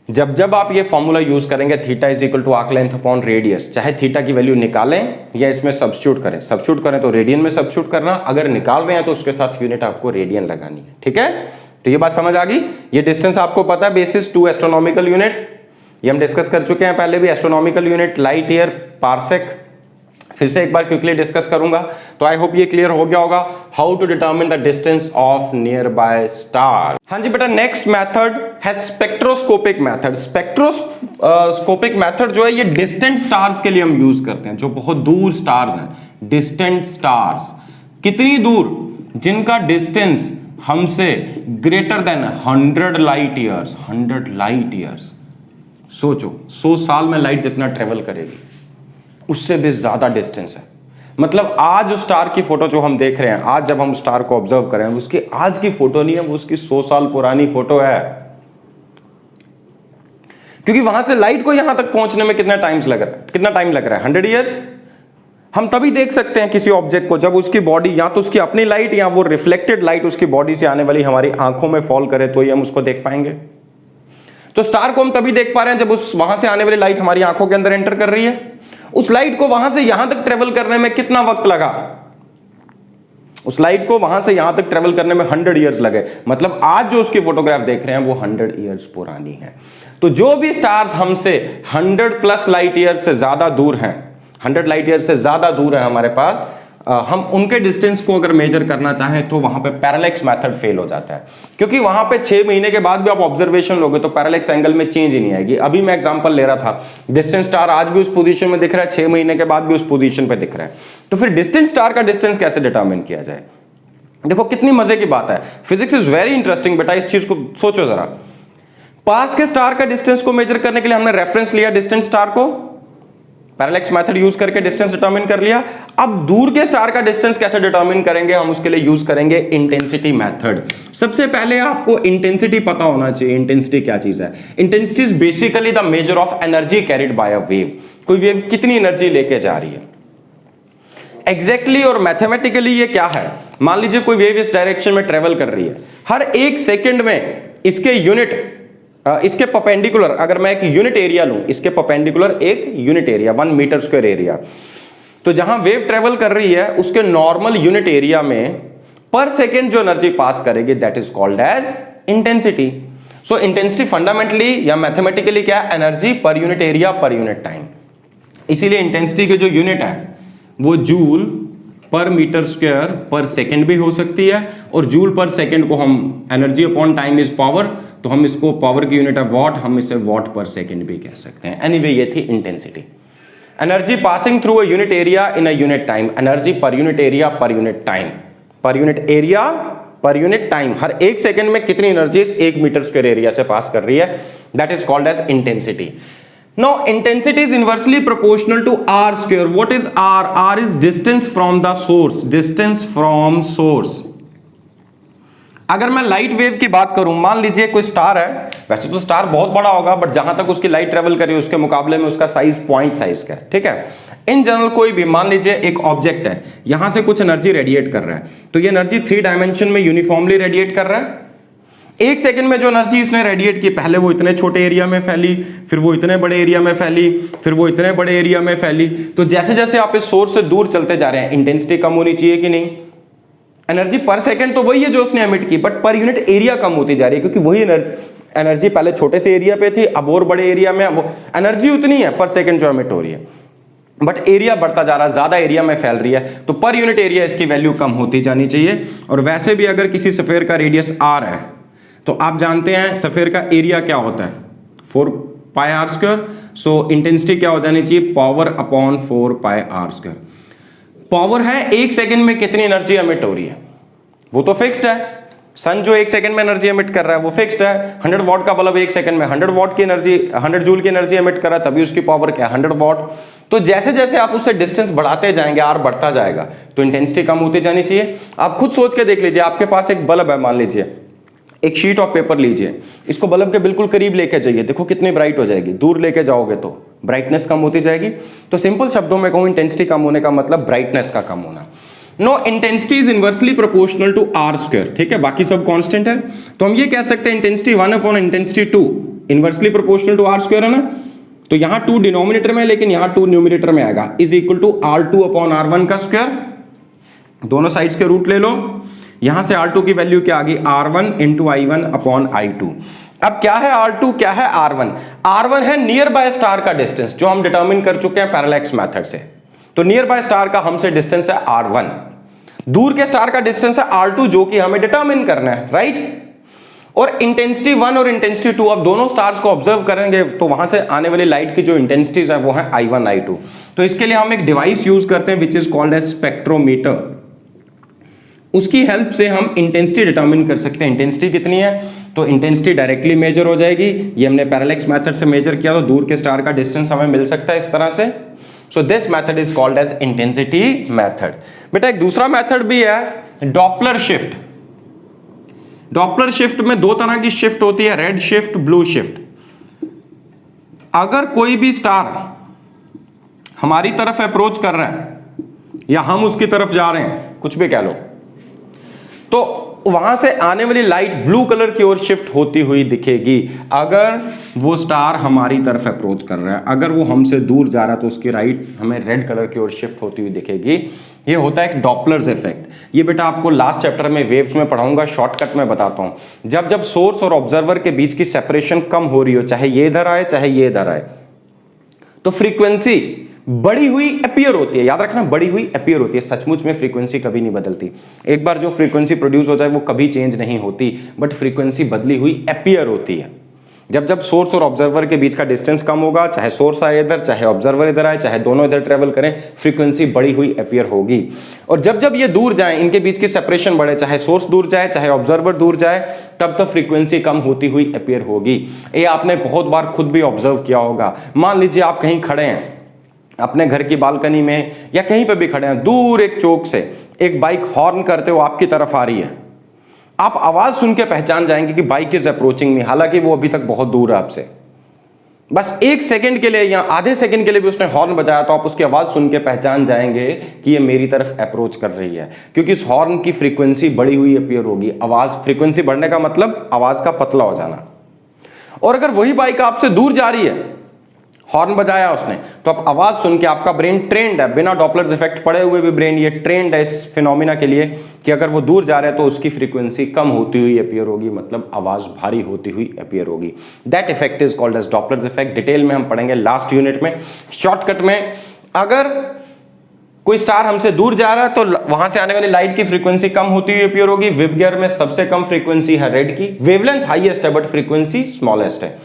जब जब आप ये फॉर्मूला यूज करेंगे theta is equal to arc length upon radius, चाहे थीटा की वैल्यू निकालें या इसमें सब्स्टिट्यूट करें। सब्स्टिट्यूट करें तो रेडियन में सब्स्टिट्यूट करना, अगर निकाल रहे हैं तो उसके साथ यूनिट आपको रेडियन लगानी है। ठीक है, तो ये बात समझ आ गई। ये डिस्टेंस आपको पता है, बेसिस 2 एस्ट्रोनॉमिकल यूनिट, ये हम डिस्कस कर चुके हैं पहले भी। Astronomical unit light year, parsec, फिर से एक बार क्विकली डिस्कस करूंगा। तो आई होप ये क्लियर हो गया होगा, how to determine the distance of nearby star. हाँ जी बेटा, नेक्स्ट मेथड है स्पेक्ट्रोस्कोपिक मेथड। स्पेक्ट्रोस्कोपिक मेथड जो है ये डिस्टेंट स्टार्स के लिए हम यूज करते हैं, जो बहुत दूर स्टार्स हैं। डिस्टेंट स्टार्स कितनी दूर, जिनका डिस्टेंस हमसे greater than 100 light years. 100 light years, सोचो 100 साल में लाइट जितना ट्रेवल करेगी उससे भी ज्यादा डिस्टेंस है। मतलब आज उस स्टार की फोटो जो हम देख रहे हैं, आज जब हम स्टार को ऑब्जर्व कर रहे हैं, उसकी आज की फोटो नहीं है, वो उसकी 100 साल पुरानी फोटो है। क्योंकि वहां से लाइट को यहां तक पहुंचने में कितना टाइम लग रहा है, 100 ईयर्स। हम तभी देख सकते हैं किसी ऑब्जेक्ट को जब उसकी बॉडी या तो उसकी अपनी लाइट या वो रिफ्लेक्टेड लाइट उसकी बॉडी से आने वाली हमारी आंखों में फॉल करे तो ही हम उसको देख पाएंगे। तो स्टार को हम तभी देख पा रहे हैं जब उस वहां से आने वाली लाइट हमारी आंखों के अंदर एंटर कर रही है। उस लाइट को वहां से यहां तक ट्रेवल करने में कितना वक्त लगा, उस लाइट को वहां से यहां तक ट्रेवल करने में 100 ईयर्स लगे। मतलब आज जो उसकी फोटोग्राफ देख रहे हैं वो 100 ईयर्स पुरानी है। तो जो भी स्टार्स हमसे 100 प्लस लाइट ईयर्स से ज्यादा दूर हैं, 100 लाइट ईयर से ज्यादा दूर है हमारे पास, हम उनके डिस्टेंस को अगर मेजर करना चाहें तो वहां पे पैरेलैक्स मेथड फेल हो जाता है। क्योंकि वहां पे 6 महीने के बाद भी आप ऑब्जर्वेशन लोगे तो पैरेलैक्स एंगल में चेंज ही नहीं आएगी। अभी मैं एग्जांपल ले रहा था, डिस्टेंट स्टार आज भी उस पोजीशन में दिख रहा है, 6 महीने के बाद भी उस पोजीशन पे दिख रहा है। तो फिर डिस्टेंट स्टार का डिस्टेंस कैसे डिटरमिन किया जाए। देखो कितनी मजे की बात है, फिजिक्स इज वेरी इंटरेस्टिंग बेटा। इस चीज को सोचो जरा, पास के स्टार का डिस्टेंस को मेजर करने के लिए हमने रेफरेंस लिया डिस्टेंट स्टार को, पैरेलैक्स मेथड यूज करके डिस्टेंस डिटरमिन कर लिया। अब दूर के स्टार का डिस्टेंस कैसे डिटरमिन करेंगे, हम उसके लिए यूज करेंगे इंटेंसिटी मेथड। सबसे पहले आपको इंटेंसिटी पता होना चाहिए। इंटेंसिटी क्या चीज है? Intensity is basically the measure of energy carried by a wave. कोई वेव कितनी एनर्जी लेके जा रही है एग्जैक्टली और मैथमेटिकली ये क्या है। मान लीजिए कोई वेव इस डायरेक्शन में ट्रेवल कर रही है, हर 1 सेकेंड में इसके यूनिट, इसके परपेंडिकुलर, अगर मैं एक यूनिट एरिया लूं, इसके परपेंडिकुलर एक unit area 1 metre square area, तो जहां वेव ट्रेवल कर रही है उसके नॉर्मल यूनिट एरिया में पर सेकेंड जो एनर्जी पास करेगी that is called as intensity. So intensity fundamentally या मैथमेटिकली क्या है, energy per unit area per unit time. इसीलिए इंटेंसिटी के जो यूनिट है वो जूल पर मीटर स्क्वायर पर सेकेंड भी हो सकती है, और जूल पर सेकेंड को हम energy upon time is power, तो हम इसको पावर की यूनिट है वॉट, हम इसे वॉट पर सेकेंड भी कह सकते हैं। एनीवे ये थी intensity. Energy passing through a unit area in a unit time, energy per unit area per unit time, पर unit area per unit time, हर 1 सेकेंड में कितनी एनर्जी 1 मीटर स्क्वायर एरिया से पास कर रही है, that is called as intensity. Now intensity is inversely proportional to r square. What is r? R is distance from the source. Distance from source. अगर मैं light wave की बात करूं, मान लीजिए कोई स्टार है, वैसे तो स्टार बहुत बड़ा होगा बट जहां तक उसकी लाइट ट्रेवल करी उसके मुकाबले में उसका साइज पॉइंट साइज का है, ठीक है। इन जनरल कोई भी मान लीजिए एक ऑब्जेक्ट है, यहां से कुछ एनर्जी रेडिएट कर रहा है, तो ये एनर्जी 3 डायमेंशन में यूनिफॉर्मली रेडिएट कर रहा है। एक सेकंड में जो एनर्जी इसने रेडिएट की, पहले वो इतने छोटे एरिया में फैली, फिर वो इतने बड़े एरिया में फैली, फिर वो इतने बड़े एरिया में फैली। तो जैसे जैसे आप इस सोर्स से दूर चलते जा रहे हैं, इंटेंसिटी कम होनी चाहिए कि नहीं? एनर्जी पर सेकंड तो वही है जो उसने एमिट की, बट पर यूनिट एरिया कम होती जा रही है, क्योंकि वही एनर्जी पहले छोटे से एरिया पे थी, अब और बड़े एरिया में वो एनर्जी उतनी है पर सेकंड जो एमिट हो रही है, बट एरिया बढ़ता जा रहा है, ज्यादा एरिया में फैल रही है, तो पर यूनिट एरिया इसकी वैल्यू कम होती जानी चाहिए। और वैसे भी अगर किसी स्फीयर का रेडियस r है तो आप जानते हैं स्फीयर का एरिया क्या होता है, 4 पाई r स्क्वायर। सो इंटेंसिटी क्या हो जानी चाहिए? पावर अपॉन 4 पाई r स्क्वायर। पावर है एक सेकंड में कितनी एनर्जी एमिट हो रही है, वो तो फिक्स्ड है। सन जो एक सेकंड में एनर्जी एमिट कर रहा है वो फिक्स्ड है। 100 वॉट का बल्ब एक सेकंड में 100 वॉट की एनर्जी, 100 जूल की एनर्जी एमिट कर रहा है, तभी उसकी पावर क्या है? 100 वॉट। तो जैसे जैसे आप उससे डिस्टेंस बढ़ाते जाएंगे, आर बढ़ता जाएगा, तो इंटेंसिटी कम होती जानी चाहिए। आप खुद सोच के देख लीजिए, आपके पास एक बल्ब है, मान लीजिए एक शीट ऑफ पेपर लीजिए, इसको बल्ब के बिल्कुल करीब लेके जाइए, देखो कितनी ब्राइट हो जाएगी। दूर लेके जाओगे तो ब्राइटनेस कम होती जाएगी। तो सिंपल शब्दों में कहूं, इंटेंसिटी कम होने का मतलब ब्राइटनेस का कम होना। No, intensity is inversely proportional to R square, ठीक है, बाकी सब कांस्टेंट है। तो हम ये कह सकते हैं intensity 1 upon intensity 2 inversely proportional to R square है ना। तो यहां 2 डिनोमिनेटर में, लेकिन यहां 2 न्यूमिनेटर में आएगा, is equal to R2 upon R1 का स्क्वायर। दोनों साइड्स के रूट ले लो, यहां से R2 की वैल्यू क्या आ गई? R1 into I1 upon I2। अब क्या है R2, क्या है R1? R1 है नियर बाय स्टार का डिस्टेंस, जो हम डिटरमिन कर चुके हैं पैरेलैक्स मेथड से। तो नियर बाय स्टार का हमसे डिस्टेंस है R1, दूर के स्टार का डिस्टेंस है R2, जो कि हमें डिटरमिन करना है, राइट। और इंटेंसिटी 1 और इंटेंसिटी 2, अब दोनों स्टार्स को ऑब्जर्व करेंगे तो वहां से आने वाली लाइट की जो इंटेंसिटीज है वो है I1 I2। तो इसके लिए हम एक डिवाइस यूज करते हैं which is called as spectrometer. उसकी हेल्प से हम इंटेंसिटी डिटरमिन कर सकते हैं। इंटेंसिटी कितनी है, तो इंटेंसिटी डायरेक्टली मेजर हो जाएगी। ये हमने पैरेलैक्स मेथड से मेजर किया, तो दूर के स्टार का डिस्टेंस हमें मिल सकता है इस तरह से। So this method is called as intensity method. बेटा एक दूसरा मेथड भी है, डॉपलर शिफ्ट। डॉपलर शिफ्ट में 2 तरह की शिफ्ट होती है, रेड शिफ्ट, ब्लू शिफ्ट। अगर कोई भी स्टार हमारी तरफ अप्रोच कर रहा है या हम उसकी तरफ जा रहे हैं, कुछ भी कह लो, तो वहां से आने वाली लाइट ब्लू कलर की ओर शिफ्ट होती हुई दिखेगी अगर वो स्टार हमारी तरफ अप्रोच कर रहा है। अगर वो हमसे दूर जा रहा है तो उसकी लाइट हमें रेड कलर की ओर शिफ्ट होती हुई दिखेगी। ये होता है एक डॉपलर्स इफेक्ट। ये बेटा आपको लास्ट चैप्टर में वेव्स में पढ़ाऊंगा, शॉर्टकट में बताता हूं। जब जब सोर्स और ऑब्जर्वर के बीच की सेपरेशन कम हो रही हो, चाहे ये इधर आए चाहे ये इधर आए, तो फ्रीक्वेंसी बढ़ी हुई अपीयर होती है। याद रखना, बढ़ी हुई अपीयर होती है। सचमुच में फ्रीक्वेंसी कभी नहीं बदलती। एक बार जो फ्रीक्वेंसी प्रोड्यूस हो जाए वो कभी चेंज नहीं होती, बट फ्रीक्वेंसी बदली हुई अपीयर होती है। जब जब सोर्स और ऑब्जर्वर के बीच का डिस्टेंस कम होगा, चाहे सोर्स आए इधर, चाहे ऑब्जर्वर इधर आए, चाहे दोनों इधर ट्रेवल करें, फ्रीक्वेंसी बढ़ी हुई अपीयर होगी। और जब जब ये दूर जाए, इनके बीच की सेपरेशन बढ़े, चाहे सोर्स दूर जाए चाहे ऑब्जर्वर दूर जाए, तब तक फ्रीक्वेंसी कम होती हुई अपीयर होगी। ये आपने बहुत बार खुद भी ऑब्जर्व किया होगा। मान लीजिए आप कहीं खड़े हैं अपने घर की बालकनी में या कहीं पे भी खड़े हैं, दूर एक चौक से एक बाइक हॉर्न करते हुए आपकी तरफ आ रही है। आप आवाज सुन के पहचान जाएंगे कि बाइक इज अप्रोचिंग मी, हालांकि वो अभी तक बहुत दूर है आपसे। बस एक सेकंड के लिए या आधे सेकंड के लिए भी उसने हॉर्न बजाया तो आप उसकी आवाज सुन के पहचान जाएंगे कि ये मेरी तरफ अप्रोच कर रही है, क्योंकि इस हॉर्न की फ्रीक्वेंसी बढ़ी हुई अपीयर होगी। आवाज फ्रीक्वेंसी बढ़ने का मतलब आवाज का पतला हो जाना। और अगर वही बाइक आपसे दूर जा रही है, हॉर्न बजाया उसने, तो आप आवाज सुन के आपका ब्रेन ट्रेंड है, बिना डॉपलर्स इफेक्ट पड़े हुए भी ब्रेन ये ट्रेंड है इस फिनोमिना के लिए कि अगर वो दूर जा रहा है तो उसकी फ्रीक्वेंसी कम होती हुई अपीयर होगी, मतलब आवाज भारी होती हुई अपीयर होगी। That effect is called as Doppler's effect. Detail में हम पढ़ेंगे लास्ट यूनिट में। शॉर्टकट में, अगर कोई स्टार हमसे दूर जा रहा है तो वहां से आने वाली लाइट की फ्रीक्वेंसी कम होती हुई अपीयर होगी। वेवगाइड में सबसे कम फ्रीक्वेंसी है रेड की, वेवलेंथ हाईएस्ट है बट फ्रीक्वेंसी स्मॉलेस्ट है।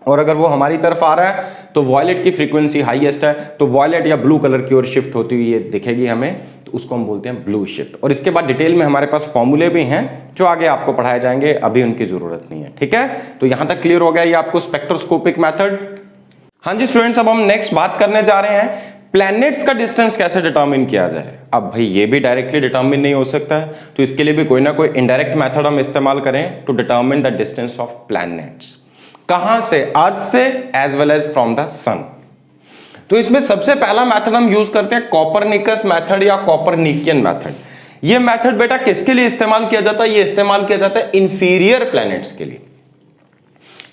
और अगर वो हमारी तरफ आ रहा है तो वॉयलेट की फ्रीक्वेंसी हाईएस्ट है, तो वॉयलेट या ब्लू कलर की ओर शिफ्ट होती हुई ये दिखेगी हमें, तो उसको हम बोलते हैं ब्लू शिफ्ट। और इसके बाद डिटेल में हमारे पास फॉर्मूले भी हैं जो आगे आपको पढ़ाए जाएंगे, अभी उनकी जरूरत नहीं है, ठीक है। तो यहां तक क्लियर हो गया ये आपको स्पेक्ट्रोस्कोपिक मेथड। हाँ जी स्टूडेंट्स, अब हम नेक्स्ट बात करने जा रहे हैं प्लैनेट्स का डिस्टेंस कैसे डिटरमिन किया जाए। अब भाई ये भी डायरेक्टली डिटरमिन नहीं हो सकता है, तो इसके लिए भी कोई ना कोई इनडायरेक्ट मेथड हम इस्तेमाल करें to determine the distance of planets. कहां से? अर्थ से as well as from the sun. तो इसमें सबसे पहला मेथड हम यूज करते हैं कॉपरनिकस मेथड या कॉपरनिकियन मेथड। ये मेथड बेटा किसके लिए इस्तेमाल किया जाता है? ये इस्तेमाल किया जाता है इंफीरियर प्लैनेट्स के लिए।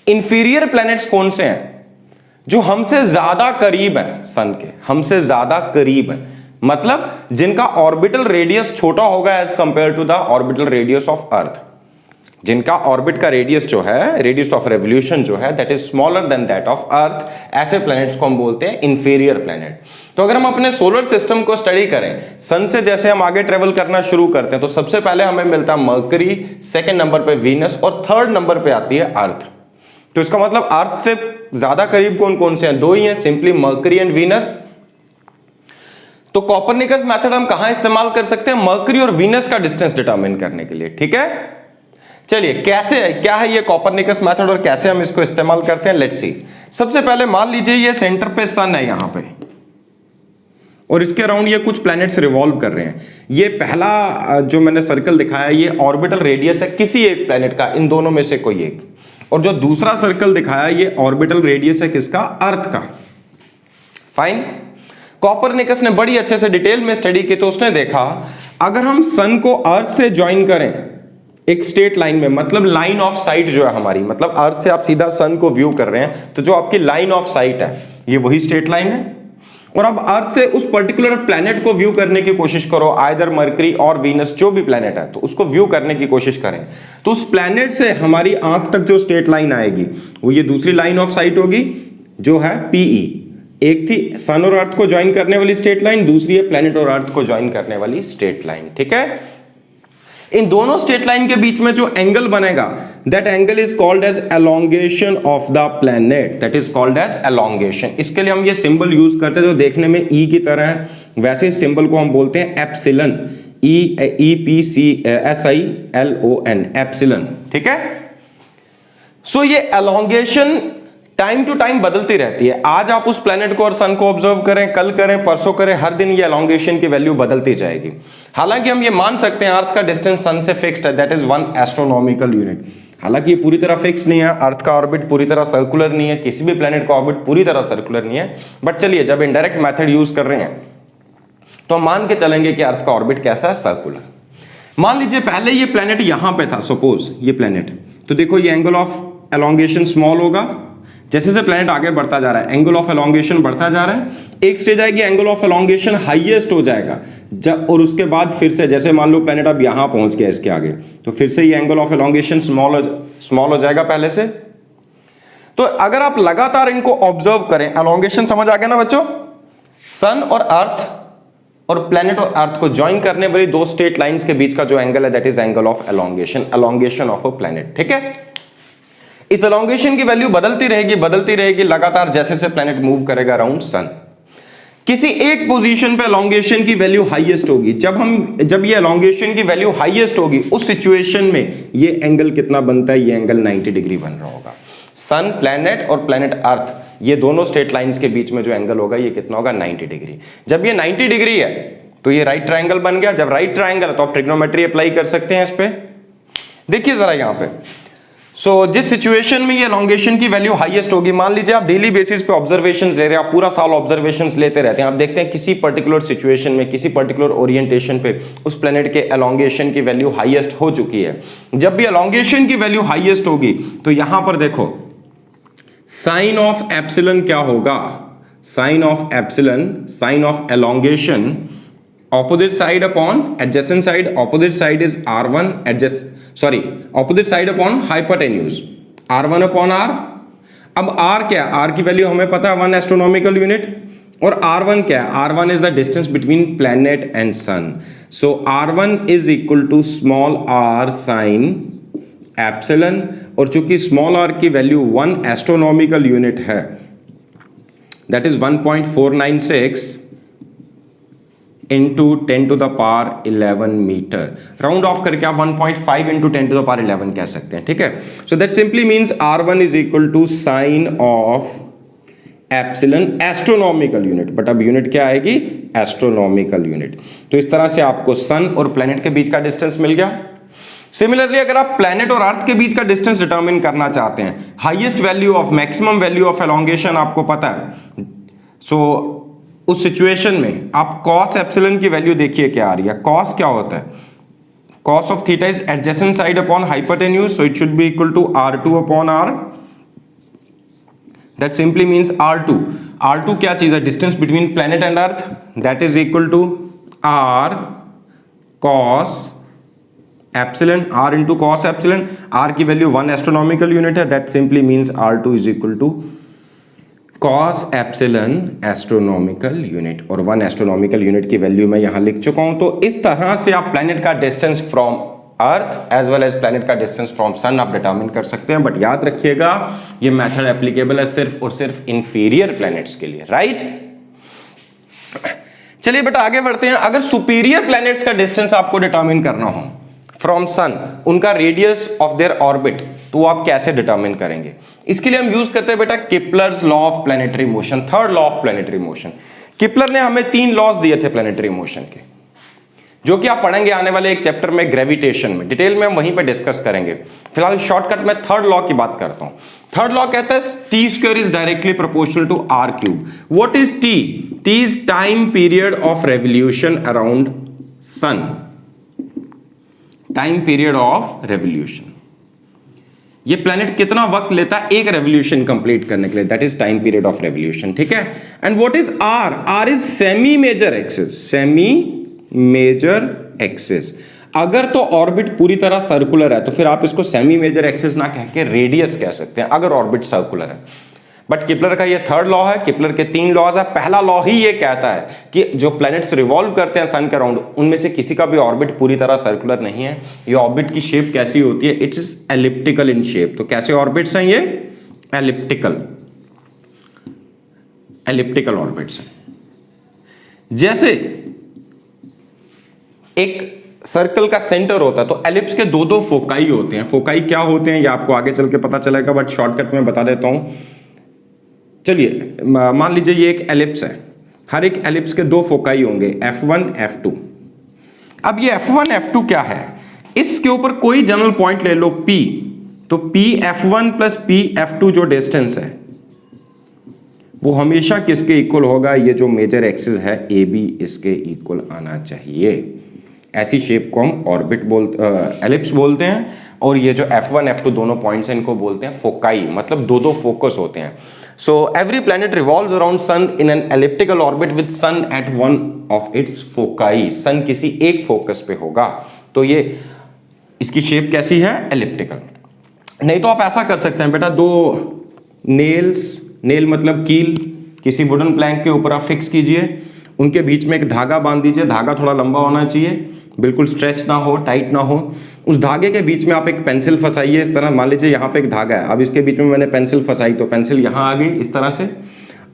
इंफीरियर प्लैनेट्स कौन से हैं? जो हमसे ज्यादा करीब है सन के, हमसे ज्यादा करीब है, मतलब जिनका ऑर्बिटल रेडियस छोटा होगा as compare to the orbital radius of earth. जिनका ऑर्बिट का रेडियस जो है, रेडियस ऑफ रेवोल्यूशन जो है, that is smaller than that of earth, ऐसे प्लैनेट्स को हम बोलते हैं इंफीरियर प्लैनेट। तो अगर हम अपने सोलर सिस्टम को स्टडी करें, सन से जैसे हम आगे ट्रेवल करना शुरू करते हैं, तो सबसे पहले हमें मिलता है मर्करी, सेकेंड नंबर पे वीनस और थर्ड नंबर पे आती है अर्थ। तो इसका मतलब अर्थ से ज्यादा करीब कौन कौन से हैं? दो ही हैं, सिंपली मर्करी एंड वीनस। तो कॉपरनिकस मेथड हम कहां इस्तेमाल कर सकते हैं? मर्करी और वीनस का डिस्टेंस डिटरमिन करने के लिए। ठीक है, चलिए कैसे है, क्या है ये कॉपरनिकस मेथड और कैसे हम इसको इस्तेमाल करते हैं, लेट्स सी। सबसे पहले मान लीजिए ये सेंटर पे सन है यहां पे, और इसके अराउंड ये कुछ प्लैनेट्स रिवॉल्व कर रहे हैं। ये पहला जो मैंने सर्कल दिखाया, ये ऑर्बिटल रेडियस है किसी एक प्लैनेट का, इन दोनों में से कोई एक। और जो दूसरा सर्कल दिखाया, ये ऑर्बिटल रेडियस है किसका? अर्थ का। फाइन। कॉपरनिकस ने बड़ी अच्छे से डिटेल में स्टडी की, तो उसने देखा अगर हम सन को अर्थ से ज्वाइन करें एक स्ट्रेट लाइन में, मतलब लाइन ऑफ साइट जो है हमारी, मतलब अर्थ से आप सीधा सन को व्यू कर रहे हैं, तो जो आपकी लाइन ऑफ साइट है ये वही स्ट्रेट लाइन है। और अब अर्थ से उस पर्टिकुलर प्लैनेट को व्यू करने की कोशिश करो, आइदर मर्करी और वीनस, जो भी प्लैनेट है, तो उसको व्यू करने की कोशिश करें। तो उस प्लैनेट से हमारी आंख तक जो स्ट्रेट लाइन आएगी वो ये दूसरी लाइन ऑफ साइट होगी, जो है पीई। एक थी सन और अर्थ को ज्वाइन करने वाली स्ट्रेट लाइन, दूसरी है प्लैनेट और अर्थ को ज्वाइन करने वाली स्ट्रेट लाइन। ठीक है, इन दोनों स्ट्रेट लाइन के बीच में जो एंगल बनेगा, that angle is called as elongation of the planet, that is called as elongation. इसके लिए हम ये सिंबल यूज करते हैं जो देखने में ई की तरह है, वैसे इस सिंबल को हम बोलते हैं एप्सिलन, EPSILON, एप्सिलन। ठीक है, सो ये एलोंगेशन टाइम टू टाइम बदलती रहती है। आज आप उस प्लैनेट को और सन को ऑब्जर्व करें, कल करें, परसों करें, हर दिन ये एलोंगेशन की वैल्यू बदलती जाएगी। हालांकि हम ये मान सकते हैं अर्थ का डिस्टेंस सन से फिक्स्ड है, दैट इज 1 एस्ट्रोनॉमिकल यूनिट। हालांकि ये पूरी तरह फिक्स नहीं है, अर्थ का ऑर्बिट पूरी तरह सर्कुलर नहीं है, किसी भी प्लैनेट का ऑर्बिट पूरी तरह सर्कुलर नहीं है। बट चलिए, जब इनडायरेक्ट मेथड यूज कर रहे हैं तो हम मान के चलेंगे कि अर्थ का ऑर्बिट कैसा है? सर्कुलर। मान लीजिए पहले ये प्लैनेट यहां पे था, सपोज ये प्लैनेट, तो देखो ये एंगल ऑफ एलोंगेशन स्मॉल होगा, जैसे जैसे प्लैनेट आगे बढ़ता जा रहा है एंगल ऑफ एलोंगेशन बढ़ता जा रहा है। एक स्टेज आएगी एंगल ऑफ एलोंगेशन हाईएस्ट हो जाएगा, और उसके बाद फिर से, जैसे मान लो प्लैनेट अब यहां पहुंच गया इसके आगे, तो फिर से ये एंगल ऑफ एलोंगेशन स्मॉल हो जाएगा पहले से। तो अगर आप लगातार इनको ऑब्जर्व करें, एलोंगेशन समझ आ गया ना बच्चों? सन और अर्थ और प्लैनेट और अर्थ को ज्वाइन करने वाली दो स्ट्रेट लाइंस के बीच का जो एंगल है, that is angle of elongation, elongation of a planet. ठीक है, इस एलोंगेशन की वैल्यू बदलती रहेगी लगातार, जैसे जैसे प्लैनेट मूव करेगा अराउंड सन। किसी एक पोजीशन पे एलोंगेशन की वैल्यू हाईएस्ट होगी। जब ये एलोंगेशन की वैल्यू हाईएस्ट होगी, उस सिचुएशन में ये एंगल कितना बनता है? ये एंगल 90 डिग्री बन रहा होगा। सन, प्लैनेट और प्लैनेट अर्थ, ये दोनों स्ट्रेट लाइंस के बीच में जो एंगल होगा ये कितना होगा? 90 डिग्री। जब ये 90 डिग्री है तो ये राइट ट्रायंगल बन गया। जब राइट ट्रायंगल है तो आप ट्रिग्नोमेट्री अप्लाई कर सकते हैं इस पे। देखिए जरा यहां पे, जिस सिचुएशन में ये एलोंगेशन की वैल्यू हाईएस्ट होगी, मान लीजिए आप डेली बेसिस पे ऑब्जर्वेशंस ले रहे हैं, आप पूरा साल ऑब्जर्वेशंस लेते रहते हैं, आप देखते हैं किसी पर्टिकुलर सिचुएशन में, किसी पर्टिकुलर ओरिएंटेशन पे उस प्लैनेट के एलोंगेशन की वैल्यू हाईएस्ट हो चुकी है। जब भी एलोंगेशन की वैल्यू हाईएस्ट होगी तो यहां पर देखो साइन ऑफ एप्सिलॉन क्या होगा? Sine of epsilon, sine of elongation, opposite side upon adjacent side, opposite side is r1 opposite side upon hypotenuse, r1 upon r। अब r क्या है? r की वैल्यू हमें पता है 1 एस्ट्रोनॉमिकल यूनिट, और r1 क्या है? r1 is the distance between planet and sun, so r1 is equal to small r sin epsilon, और चूंकि स्मॉल r की वैल्यू 1 एस्ट्रोनॉमिकल यूनिट है, that is 1.496 into 10 to the power 11 metre. Round off करके आप 1.5 into 10 to the power 11 कह सकते हैं। ठीक है, so that simply means r1 is equal to sine of epsilon astronomical unit, but अब यूनिट क्या आएगी, एस्ट्रोनॉमिकल यूनिट। तो इस तरह से आपको सन और प्लेनेट के बीच का डिस्टेंस मिल गया। सिमिलरली अगर आप प्लेनेट और अर्थ के बीच का डिस्टेंस डिटरमिन करना चाहते हैं, highest value of maximum value of elongation आपको पता है, सो उस सिचुएशन में आप कॉस एप्सिलॉन की वैल्यू देखिए क्या आ रही है। कॉस क्या होता है, cos of theta is adjacent side upon hypotenuse, so it should be equal to r2 upon r, that simply means r2। r2 क्या चीज है, distance between planet and earth, that is equal to r cos epsilon, r into cos epsilon. r की value 1 astronomical unit है, that simply means r2 is equal to cos epsilon astronomical unit, और 1 astronomical unit की value मैं यहां लिख चुका हूं। तो इस तरह से आप प्लेनेट का distance from earth as well as planet का डिस्टेंस फ्रॉम सन आप डिटरमिन कर सकते हैं, बट याद रखिएगा ये मेथड एप्लीकेबल है सिर्फ और सिर्फ इंफीरियर प्लैनेट्स के लिए, राइट। चलिए बेटा आगे बढ़ते हैं। अगर सुपीरियर प्लैनेट्स का डिस्टेंस आपको डिटरमिन करना हो फ्रॉम सन, उनका रेडियस ऑफ देयर ऑर्बिट, तो आप कैसे डिटरमिन करेंगे? इसके लिए हम यूज करते हैं बेटा Kepler's law of planetary motion, third law of planetary motion. Kepler ने हमें 3 लॉज दिए थे प्लैनेटरी मोशन के, जो कि आप पढ़ेंगे आने वाले एक चैप्टर में ग्रेविटेशन में, डिटेल में हम वहीं पे डिस्कस करेंगे। फिलहाल शॉर्टकट में थर्ड लॉ की बात करता हूं। थर्ड लॉ कहता है T square is directly proportional to R cube. What is T? T is time period of revolution around sun, time period of revolution. ये प्लैनेट कितना वक्त लेता है एक रेवोल्यूशन कंप्लीट करने के लिए, that is time period of revolution, ठीक है। And what is R? R is semi major axis, semi major axis. अगर तो ऑर्बिट पूरी तरह सर्कुलर है तो फिर आप इसको सेमी मेजर एक्सिस ना कह के रेडियस कह सकते हैं, अगर ऑर्बिट सर्कुलर है। बट किपलर का ये थर्ड लॉ है, किपलर के 3 लॉज है। पहला लॉ ही ये कहता है कि जो प्लैनेट्स रिवॉल्व करते हैं सन के अराउंड, उनमें से किसी का भी ऑर्बिट पूरी तरह सर्कुलर नहीं है। ये ऑर्बिट की शेप कैसी होती है? It's is elliptical in shape. तो कैसे ऑर्बिट्स हैं ये? एलिप्टिकल, एलिप्टिकल ऑर्बिट्स हैं। जैसे एक सर्कल का सेंटर होता है तो एलिप्स के 2-2 फोकाई होते हैं। फोकाई क्या होते हैं ये आपको आगे चल के पता चलेगा, बट शॉर्टकट में बता देता हूं। चलिए मान लीजिए ये एक एलिप्स है, हर एक एलिप्स के 2 फोकाई होंगे, F1 F2। अब ये F1 F2 क्या है? इसके ऊपर कोई जनरल पॉइंट ले लो P, तो P F1 plus P F2 जो डिस्टेंस है वो हमेशा किसके इक्वल होगा? ये जो मेजर एक्सिस है AB, इसके इक्वल आना चाहिए। ऐसी शेप को हम ऑर्बिट एलिप्स बोलते हैं। और ये जो F1 F2 दोनों पॉइंट्स हैं इनको बोलते हैं फोकाई, मतलब 2-2 फोकस होते हैं। So every planet revolves around sun in an elliptical orbit with sun at one of its foci. Sun किसी एक फोकस पे होगा, तो ये इसकी शेप कैसी है? एलिप्टिकल। नहीं तो आप ऐसा कर सकते हैं बेटा, 2 नेल्स, नेल मतलब कील, किसी वुडन प्लैंक के ऊपर आप फिक्स कीजिए, उनके बीच में एक धागा बांध दीजिए। धागा थोड़ा लंबा होना चाहिए, बिल्कुल स्ट्रेच ना हो, टाइट ना हो। उस धागे के बीच में आप एक पेंसिल फंसाइए इस तरह। मान लीजिए यहाँ पे एक धागा है, अब इसके बीच में मैंने पेंसिल फंसाई तो पेंसिल यहाँ आ गई इस तरह से।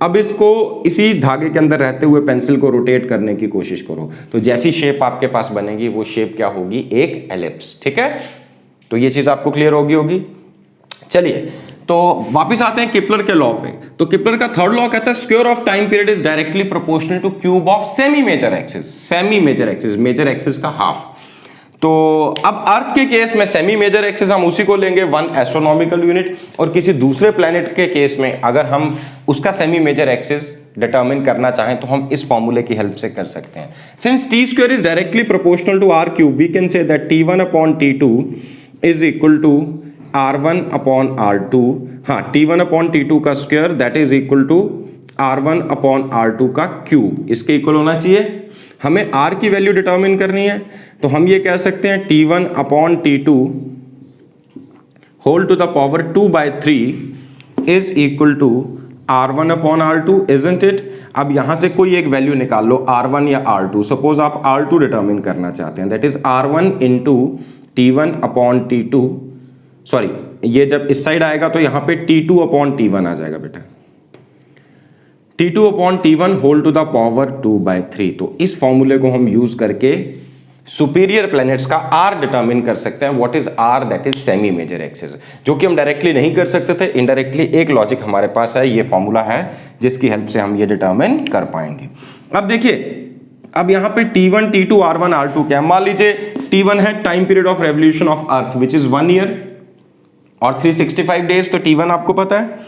अब इसको इसी धागे के अंदर रहते हुए पेंसिल को रोटेट करने की कोशिश करो, तो जैसी शेप आपके पास बनेगी वो शेप क्या होगी? एक एलिप्स, ठीक है। तो ये चीज आपको क्लियर होगी। चलिए तो वापिस आते हैं किपलर के लॉ पे। तो किपलर का थर्ड लॉ कहता है square of time period is directly proportional to cube of semi major axis. Semi major axis, major axis का हाफ। तो अब अर्थ के केस में सेमी मेजर एक्सिस हम उसी को लेंगे 1 एस्ट्रोनॉमिकल यूनिट, और किसी दूसरे प्लैनेट के केस में अगर हम उसका सेमी मेजर एक्सिस डिटरमिन करना चाहें तो हम इस फॉर्मूले की हेल्प से कर सकते हैं। Since T square is directly proportional to R cube, we can say that T1 upon T2 is equal to R1 upon R2। हाँ, T1 अपॉन T2 का square that is equal to R1 upon R2 का cube, इसके equal होना चाहिए। हमें R की value determine करनी है, तो हम ये कह सकते हैं T1 upon T2 whole to the power 2/3 is equal to R1 upon R2, isn't it? अब यहां से कोई एक वैल्यू निकाल लो, R1 या R2। सपोज आप R2 डिटरमिन करना चाहते हैं, that is R1 into T1 upon T2। Sorry, ये जब इस साइड आएगा तो यहां पे T2 अपॉन T1 आ जाएगा बेटा, T2 upon T1 whole to the power 2/3। तो इस फॉर्मूले को हम यूज करके सुपीरियर प्लैनेट्स का आर डिटरमिन कर सकते हैं। What is R? That is semi major axis, जो कि हम डायरेक्टली नहीं कर सकते थे, इनडायरेक्टली एक लॉजिक हमारे पास है, ये फॉर्मूला है जिसकी हेल्प से हम ये डिटरमिन कर पाएंगे। अब देखिए, अब यहां पे T1, T2, R1, R2 क्या है? मान लीजिए T1 है time period of revolution of earth which is 1 year और 365 डेज, तो T1 आपको पता है।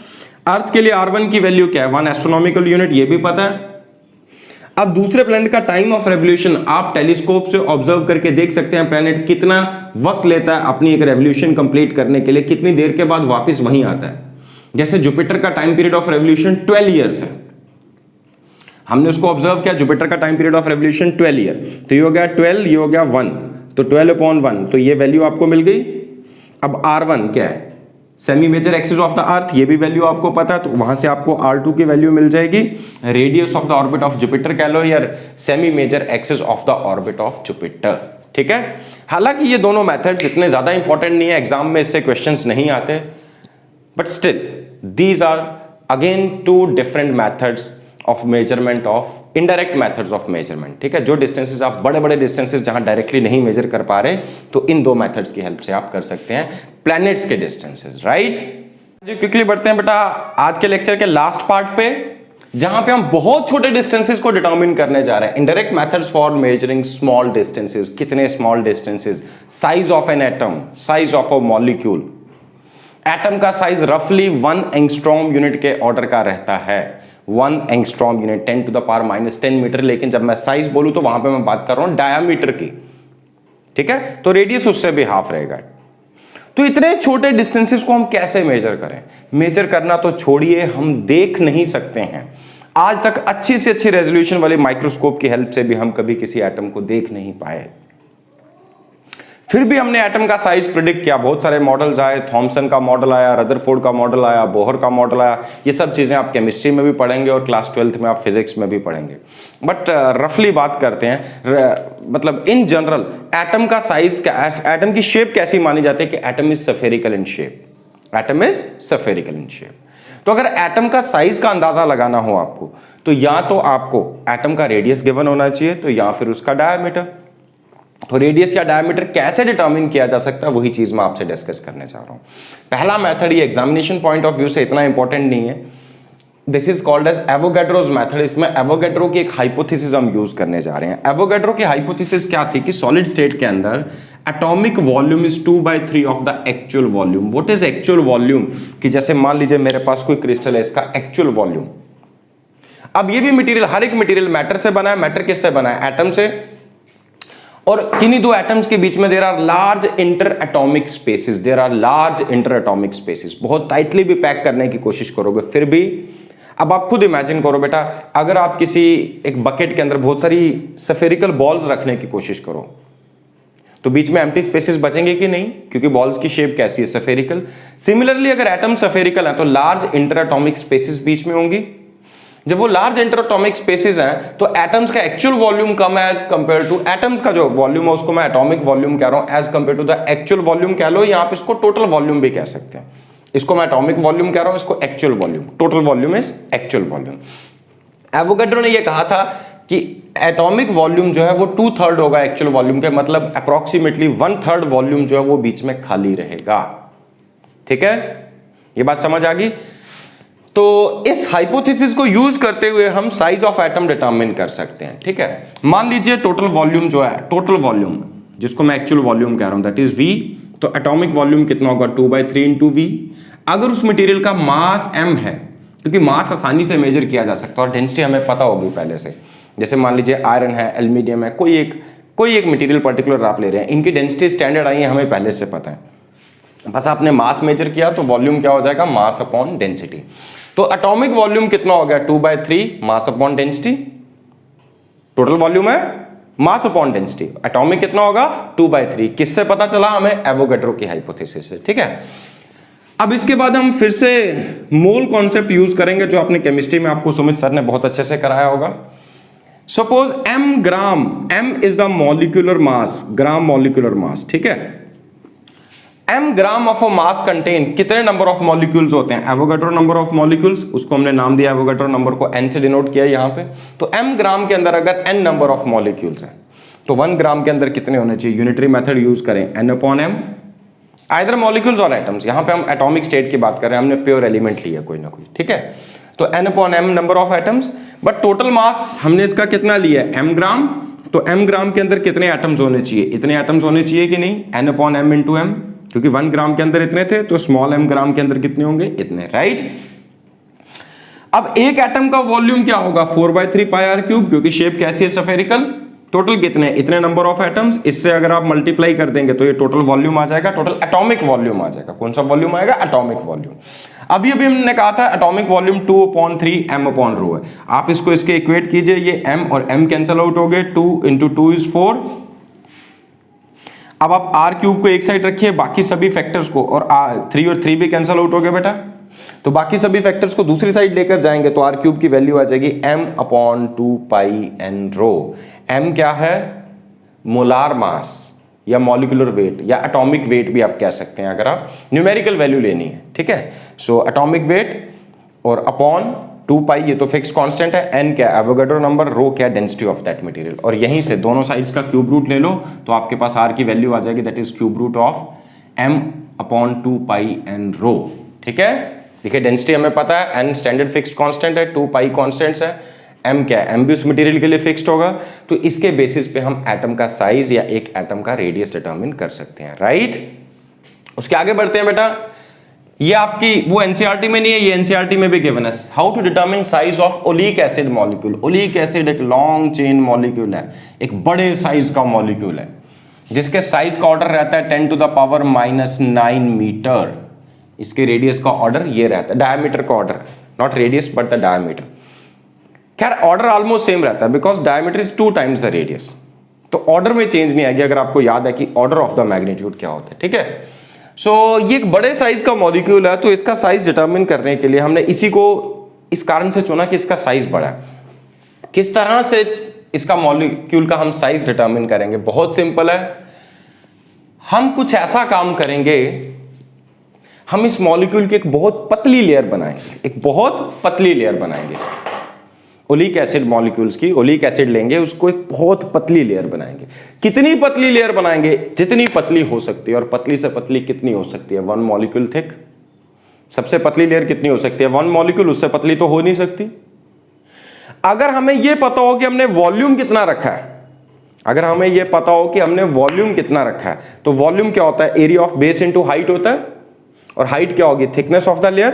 अर्थ के लिए R1 की वैल्यू क्या है? 1 एस्ट्रोनॉमिकल यूनिट, ये भी पता है। अब दूसरे प्लैनेट का टाइम ऑफ रेवोल्यूशन आप टेलीस्कोप से ऑब्जर्व करके देख सकते हैं, प्लैनेट कितना वक्त लेता है अपनी एक रेवोल्यूशन कंप्लीट करने के लिए, कितनी देर के बाद वापस वहीं आता है। जैसे जुपिटर का time period of revolution 12 years है, हमने उसको ऑब्जर्व किया, जुपिटर का time period of revolution 12 year, तो ये हो गया 12, ये हो गया 1, तो 12/1, तो ये वैल्यू आपको मिल गई। अब R1 क्या है? Semi major axis of the earth, ये भी वैल्यू आपको पता है, तो वहां से आपको R2 की वैल्यू मिल जाएगी। Radius of the orbit of Jupiter कह लो या semi major axis of the orbit of Jupiter, ठीक है। हालांकि ये दोनों मेथड्स इतने ज्यादा इंपॉर्टेंट नहीं है, एग्जाम में इससे क्वेश्चंस नहीं आते, but still these are again two different methods of measurement of indirect methods of measurement, ठीक है। जो डिस्टेंसेस आप बड़े बड़े डिस्टेंसेस जहां डायरेक्टली नहीं मेजर कर पा रहे, तो इन दो मेथड्स की हेल्प से आप कर सकते हैं प्लैनेट्स के डिस्टेंसेस, राइट। जो क्विकली बढ़ते हैं बेटा आज के लेक्चर के लास्ट पार्ट पे, जहां पे हम बहुत छोटे डिस्टेंसेस को डिटरमिन करने जा रहे हैं। Indirect methods for measuring small distances. कितने small distances? Size of an atom, size of a molecule. Atom का साइज रफली 1 एंगस्ट्रॉम यूनिट के ऑर्डर का रहता है, 1 एंगस्ट्रॉम यूनिट, 10⁻⁻10 मीटर। लेकिन जब मैं साइज बोलूं तो वहां पे मैं बात कर रहा हूं डायामीटर की, ठीक है, तो रेडियस उससे भी हाफ रहेगा। तो इतने छोटे डिस्टेंसेस को हम कैसे मेजर करें? मेजर करना तो छोड़िए, हम देख नहीं सकते हैं। आज तक अच्छी से अच्छी रेजोल्यूशन वाले माइक्रोस्कोप की हेल्प से भी हम कभी किसी एटम को देख नहीं पाए। फिर भी हमने एटम का साइज प्रिडिक्ट किया, बहुत सारे मॉडल्स आए, थॉमसन का मॉडल आया, रदरफोर्ड का मॉडल आया, बोहर का मॉडल आया। ये सब चीजें आप केमिस्ट्री में भी पढ़ेंगे और क्लास 12th में आप फिजिक्स में भी पढ़ेंगे। बट रफली बात करते हैं, मतलब इन जनरल एटम का साइज, एटम की शेप कैसी मानी जाती है कि atom is spherical in shape. Atom is spherical in shape. तो अगर एटम का साइज का अंदाजा लगाना हो आपको, तो या तो आपको एटम का रेडियस गिवन होना चाहिए, तो या फिर उसका डायमीटर। तो रेडियस या डायमीटर कैसे डिटरमिन किया जा सकता है, वही चीज मैं आपसे डिस्कस करने जा रहा हूं। पहला मेथड, ये एग्जामिनेशन पॉइंट ऑफ व्यू से इतना इंपॉर्टेंट नहीं है, this is called as Avogadro's method. इसमें एवोगैड्रो की एक हाइपोथेसिस हम यूज करने जा रहे हैं। एवोगैड्रो की हाइपोथेसिस क्या थी कि सॉलिड स्टेट के अंदर atomic volume is 2/3 of the actual volume. What is actual volume? कि जैसे मान लीजिए मेरे पास कोई क्रिस्टल है, इसका एक्चुअल वॉल्यूम, अब ये भी मटेरियल, हर एक मटेरियल मैटर से बना है। मैटर किससे बना है? एटम से। और किन्हीं दो एटम्स के बीच में there are large inter atomic spaces, there are large inter atomic spaces. बहुत टाइटली भी पैक करने की कोशिश करोगे फिर भी, अब आप खुद इमेजिन करो बेटा, अगर आप किसी एक बकेट के अंदर बहुत सारी सफेरिकल बॉल्स रखने की कोशिश करो, तो बीच में एम्प्टी स्पेसेस बचेंगे कि नहीं? क्योंकि बॉल्स की शेप कैसी है? सफेरिकल। सिमिलरली अगर एटम सफेरिकल है तो लार्ज इंटर एटॉमिक स्पेसेस बीच में होंगी। जब वो लार्ज इंटर एटॉमिक स्पेसेस हैं तो एटम्स का एक्चुअल वॉल्यूम कम है एज कंपेयर टू, एटम्स का जो वॉल्यूम है उसको मैं एटॉमिक वॉल्यूम कह रहा हूं, as compare to the actual volume कह लो, यहां पे इसको टोटल वॉल्यूम भी कह सकते हैं। इसको मैं एटॉमिक वॉल्यूम कह रहा हूं, इसको actual volume, total volume is actual volume. Avogadro ने ये कहा था कि एटॉमिक वॉल्यूम जो है वो 2/3 होगा एक्चुअल वॉल्यूम के, मतलब अप्रोक्सीमेटली 1/3 वॉल्यूम जो है वो बीच में खाली रहेगा। ठीक है, ये बात समझ आ गई? तो इस हाइपोथेसिस को यूज करते हुए हम साइज ऑफ एटम डिटरमिन कर सकते हैं। ठीक है, मान लीजिए टोटल वॉल्यूम जो है, टोटल वॉल्यूम जिसको मैं एक्चुअल वॉल्यूम कह रहा हूं, दैट इज V, तो एटॉमिक वॉल्यूम कितना होगा? 2/3 इंटू V। अगर उस मटेरियल का मास m है, क्योंकि मास आसानी से मेजर किया जा सकता है और डेंसिटी हमें पता होगी पहले से, जैसे मान लीजिए आयरन है, एल्यूमिनियम है, कोई एक मटेरियल पर्टिकुलर आप ले रहे हैं, इनकी डेंसिटी स्टैंडर्ड आई है हमें पहले से पता है, बस आपने मास मेजर किया तो वॉल्यूम क्या हो जाएगा? Mass upon density. तो एटॉमिक वॉल्यूम कितना हो गया? 2/3 mass upon density. Total volume है मास अपॉन डेंसिटी, एटॉमिक कितना होगा? 2/3। किससे पता चला? हमें एवोगैड्रो की हाइपोथेसिस से। ठीक है, अब इसके बाद हम फिर से मोल कॉन्सेप्ट यूज करेंगे जो आपने केमिस्ट्री में आपको सुमित सर ने बहुत अच्छे से कराया होगा। Suppose m gram, m is the molecular mass, gram molecular mass. ठीक है, m gram of a mass contain कितने नंबर ऑफ मॉलिक्यूल्स होते हैं? एवोगैड्रो नंबर ऑफ मॉलिक्यूल्स, उसको हमने नाम दिया एवोगैड्रो नंबर को n से डिनोट किया यहां पे। तो m ग्राम के अंदर अगर n नंबर ऑफ मॉलिक्यूल्स हैं, तो 1 ग्राम के अंदर कितने होने चाहिए? यूनिटरी मेथड यूज करें, n/m, आइदर मॉलिक्यूल्स और एटम्स। यहां पे हम एटॉमिक स्टेट की बात कर रहे हैं, हमने प्योर एलिमेंट लिया कोई ना कोई, ठीक है। तो n/m number of atoms, but total mass हमने इसका कितना लिया है? m ग्राम। तो m ग्राम के अंदर कितने एटम्स होने चाहिए? इतने एटम्स होने चाहिए कि नहीं? n/m इंटू m, क्योंकि 1 ग्राम के अंदर इतने थे, तो स्मॉल m ग्राम के अंदर कितने होंगे? इतने, राइट। अब एक एटम का वॉल्यूम क्या होगा? 4/3 πr³, क्योंकि शेप कैसी है? स्फेरिकल। टोटल कितने? इतने नंबर ऑफ एटम्स। इससे अगर आप मल्टीप्लाई कर देंगे तो ये टोटल वॉल्यूम आ जाएगा, टोटल एटॉमिक वॉल्यूम आ जाएगा। कौन सा वॉल्यूम आएगा? Atomic volume. अभी हमने कहा था एटॉमिक वॉल्यूम 2/3 m/ρ है। आप इसको इसके इक्वेट कीजिए, ये m और m कैंसिल आउट हो गए, 2 × 2 = 4। अब आप r³ को एक साइड रखिए, बाकी सभी फैक्टर्स को, और 3 और 3 भी कैंसिल आउट हो गए बेटा, तो बाकी सभी फैक्टर्स को दूसरी साइड लेकर जाएंगे तो r³ की वैल्यू आ जाएगी m/2πn ρ। m क्या है? मोलार मास या मॉलिक्यूलर वेट या एटॉमिक वेट भी आप कह सकते हैं, अगर आप न्यूमेरिकल वैल्यू लेनी है, ठीक है। सो एटॉमिक वेट और अपॉन 2π, ये तो फिक्स कांस्टेंट है, n क्या? एवोगाड्रो नंबर, ρ क्या? Density of that material. और यहीं से दोनों साइड्स का क्यूब रूट ले लो तो आपके पास r की वैल्यू आ जाएगी, that is cube root of m/2πn ρ, ठीक है। देखिए डेंसिटी हमें पता है, n स्टैंडर्ड फिक्स्ड कांस्टेंट है, 2π कांस्टेंट्स है, m क्या है? m भी उस मटेरियल के लिए फिक्स्ड होगा। तो इसके बेसिस पे हम एटम का साइज या एक एटम का रेडियस डिटरमिन कर सकते हैं, राइट। उसके आगे बढ़ते हैं बेटा। ये आपकी वो एनसीईआरटी में नहीं है, ये एनसीईआरटी में भी गिवन है, how to determine size of oleic acid molecule. Oleic acid एक लॉन्ग चेन मॉलिक्यूल है, एक बड़े साइज का मॉलिक्यूल है, जिसके साइज का ऑर्डर रहता है 10⁻⁹ मीटर। इसके रेडियस का ऑर्डर ये रहता है, डायमीटर का order, not radius but the diameter. खैर ऑर्डर ऑलमोस्ट सेम रहता है, because diameter is 2 times the radius, तो ऑर्डर में चेंज नहीं आएगी, अगर आपको याद है कि ऑर्डर ऑफ द मैग्नीट्यूड क्या होता है, ठीक है। सो ये एक बड़े साइज का मॉलिक्यूल है, तो इसका साइज डिटरमिन करने के लिए हमने इसी को इस कारण से चुना कि इसका साइज बड़ा है। किस तरह से इसका मॉलिक्यूल का हम साइज डिटरमिन करेंगे? बहुत सिंपल है, हम कुछ ऐसा काम करेंगे, हम इस मॉलिक्यूल की एक बहुत पतली लेयर बनाएंगे, एक बहुत पतली लेयर बनाएंगे। ओलिक एसिड मॉलिक्यूल्स की, ओलिक एसिड लेंगे, उसको एक बहुत पतली लेयर बनाएंगे। कितनी पतली लेयर बनाएंगे? जितनी पतली हो सकती है, और पतली से पतली कितनी हो सकती है? 1 मॉलिक्यूल थिक। सबसे पतली लेयर कितनी हो सकती है? 1 मॉलिक्यूल, उससे पतली तो हो नहीं सकती। अगर हमें यह पता हो कि हमने वॉल्यूम कितना रखा है, अगर हमें यह पता हो कि हमने वॉल्यूम कितना रखा है, तो वॉल्यूम क्या होता है? Area of base into height होता है, और हाइट क्या होगी? Thickness of the layer.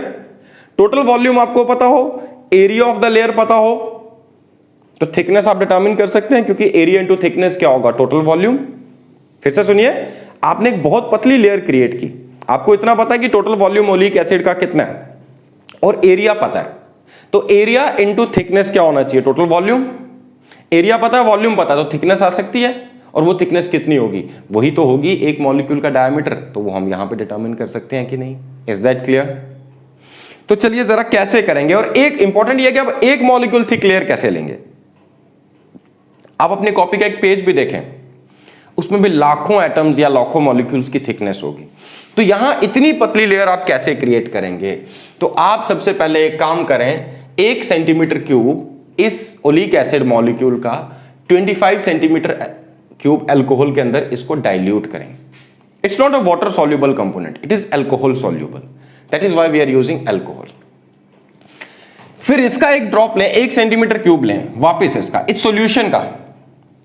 Total volume आपको पता हो, एरिया ऑफ द लेयर पता हो, तो थिकनेस आप डिटरमिन कर सकते हैं, क्योंकि एरिया इनटू थिकनेस क्या होगा? Total volume. फिर से सुनिए, आपने एक बहुत पतली लेयर क्रिएट की, आपको इतना पता है कि टोटल वॉल्यूम ओलिक एसिड का कितना है, और एरिया पता है, तो एरिया इनटू थिकनेस क्या होना चाहिए? Total volume. एरिया पता है, वॉल्यूम पता है, तो थिकनेस आ सकती है, और वो थिकनेस कितनी होगी? वही तो होगी एक मॉलिक्यूल का डायमीटर, तो वो हम यहां पे डिटरमिन कर सकते हैं कि नहीं? Is that clear? तो चलिए जरा कैसे करेंगे, और एक इंपॉर्टेंट ये है कि अब एक मॉलिक्यूल थिक लेयर कैसे लेंगे। आप अपने कॉपी का एक पेज भी देखें, उसमें भी लाखों एटम्स या लाखों मॉलिक्यूल्स की थिकनेस होगी, तो यहां इतनी पतली लेयर आप कैसे क्रिएट करेंगे? तो आप सबसे पहले एक काम करें, 1 सेंटीमीटर क्यूब इस ओलिक एसिड मॉलिक्यूल का 25 सेंटीमीटर क्यूब अल्कोहल के अंदर इसको डाइल्यूट करें। It's not a water soluble component, it is alcohol soluble, that is why we are using alcohol. फिर इसका एक ड्रॉप लें, 1 सेंटीमीटर क्यूब लें वापस इसका, इस सॉल्यूशन का,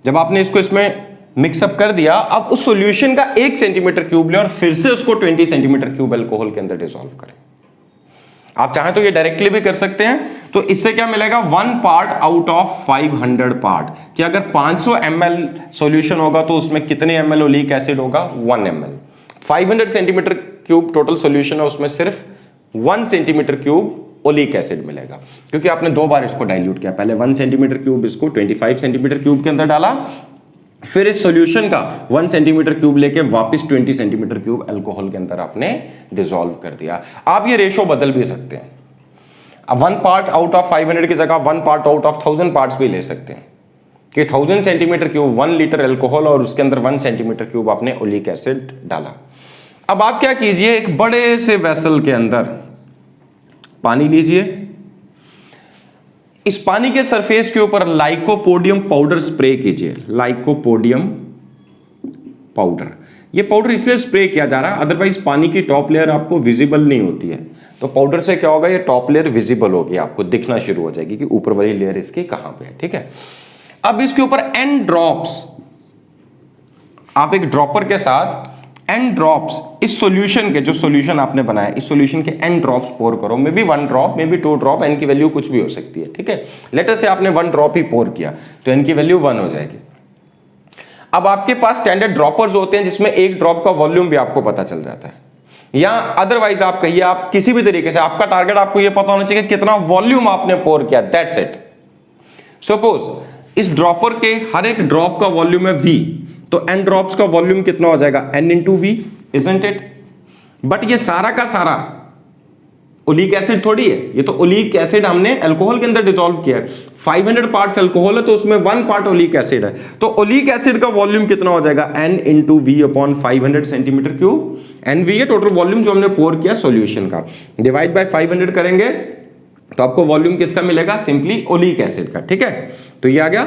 जब आपने इसको इसमें मिक्सअप कर दिया, अब उस सॉल्यूशन का 1 सेंटीमीटर क्यूब लें और फिर से उसको 20 सेंटीमीटर क्यूब अल्कोहल के अंदर डिसॉल्व करें। आप चाहें तो ये डायरेक्टली भी कर सकते हैं, तो इससे क्या मिलेगा? 1 पार्ट आउट ऑफ 500 पार्ट, कि अगर 500 ml सॉल्यूशन होगा तो उसमें कितने ml ओलिक एसिड होगा? 1 ml। 500 centimetre cube total solution है, उसमें सिर्फ 1 सेंटीमीटर क्यूब ओलिक एसिड मिलेगा, क्योंकि आपने 2 बार इसको डाइल्यूट किया। पहले 1 सेंटीमीटर क्यूब इसको 25 सेंटीमीटर क्यूब के अंदर डाला, फिर इस सॉल्यूशन का 1 सेंटीमीटर क्यूब लेके वापस 20 सेंटीमीटर क्यूब अल्कोहल के अंदर आपने डिसॉल्व कर दिया। आप ये रेशो बदल भी सकते हैं, अब 1 पार्ट आउट ऑफ 500 की जगह 1 पार्ट आउट ऑफ 1000 पार्ट्स भी ले सकते हैं, कि 1000 सेंटीमीटर क्यूब 1 लीटर अल्कोहल और उसके अंदर 1 सेंटीमीटर क्यूब आपने ओलिक एसिड डाला। अब आप क्या कीजिए, एक बड़े से वेसल के अंदर पानी लीजिए, इस पानी के सरफेस के ऊपर लाइकोपोडियम पाउडर स्प्रे कीजिए, लाइकोपोडियम पाउडर। ये पाउडर इसलिए स्प्रे किया जा रहा है, अदरवाइज पानी की टॉप लेयर आपको विजिबल नहीं होती है, तो पाउडर से क्या होगा, ये टॉप लेयर विजिबल होगी, आपको दिखना शुरू हो जाएगी कि ऊपर वाली लेयर इसकी कहां पे है। ठीक है, अब इसके ऊपर एन ड्रॉप्स, आप एक ड्रॉपर के साथ एन ड्रॉप्स इस सॉल्यूशन के, जो सॉल्यूशन आपने बनाया, इस सॉल्यूशन के एन ड्रॉप्स पोर करो, maybe 1 drop, maybe 2 drop, N की वैल्यू कुछ भी हो सकती है। ठीक है, लेटर से आपने 1 ड्रॉप ही पोर किया तो एन की वैल्यू 1 हो जाएगी। अब आपके पास स्टैंडर्ड ड्रॉपर्स होते हैं जिसमें एक ड्रॉप का वॉल्यूम भी आपको पता चल जाता है, या अदरवाइज आप कहिए, आप किसी भी तरीके से आपका टारगेट आपको यह पता होना चाहिए कि कितना वॉल्यूम आपने पोर किया, दैट्स इट। सपोज इस ड्रॉपर के हर एक ड्रॉप का वॉल्यूम है V, तो n ड्रॉप्स का वॉल्यूम कितना हो जाएगा, n into V, isn't it. But ये सारा का सारा ओलिक एसिड थोड़ी है, ये तो ओलिक एसिड हमने अल्कोहल के अंदर डिसॉल्व किया है। 500 पार्ट्स अल्कोहल है तो उसमें 1 पार्ट ओलिक एसिड है, तो ओलिक एसिड का वॉल्यूम कितना हो जाएगा, n into V upon 500 centimetre cube. N V है टोटल वॉल्यूम जो हमने पोर किया सॉल्यूशन का, डिवाइड बाय 500 करेंगे तो आपको वॉल्यूम किसका मिलेगा, सिंपली ओलिक एसिड का। ठीक है, तो ये आ गया।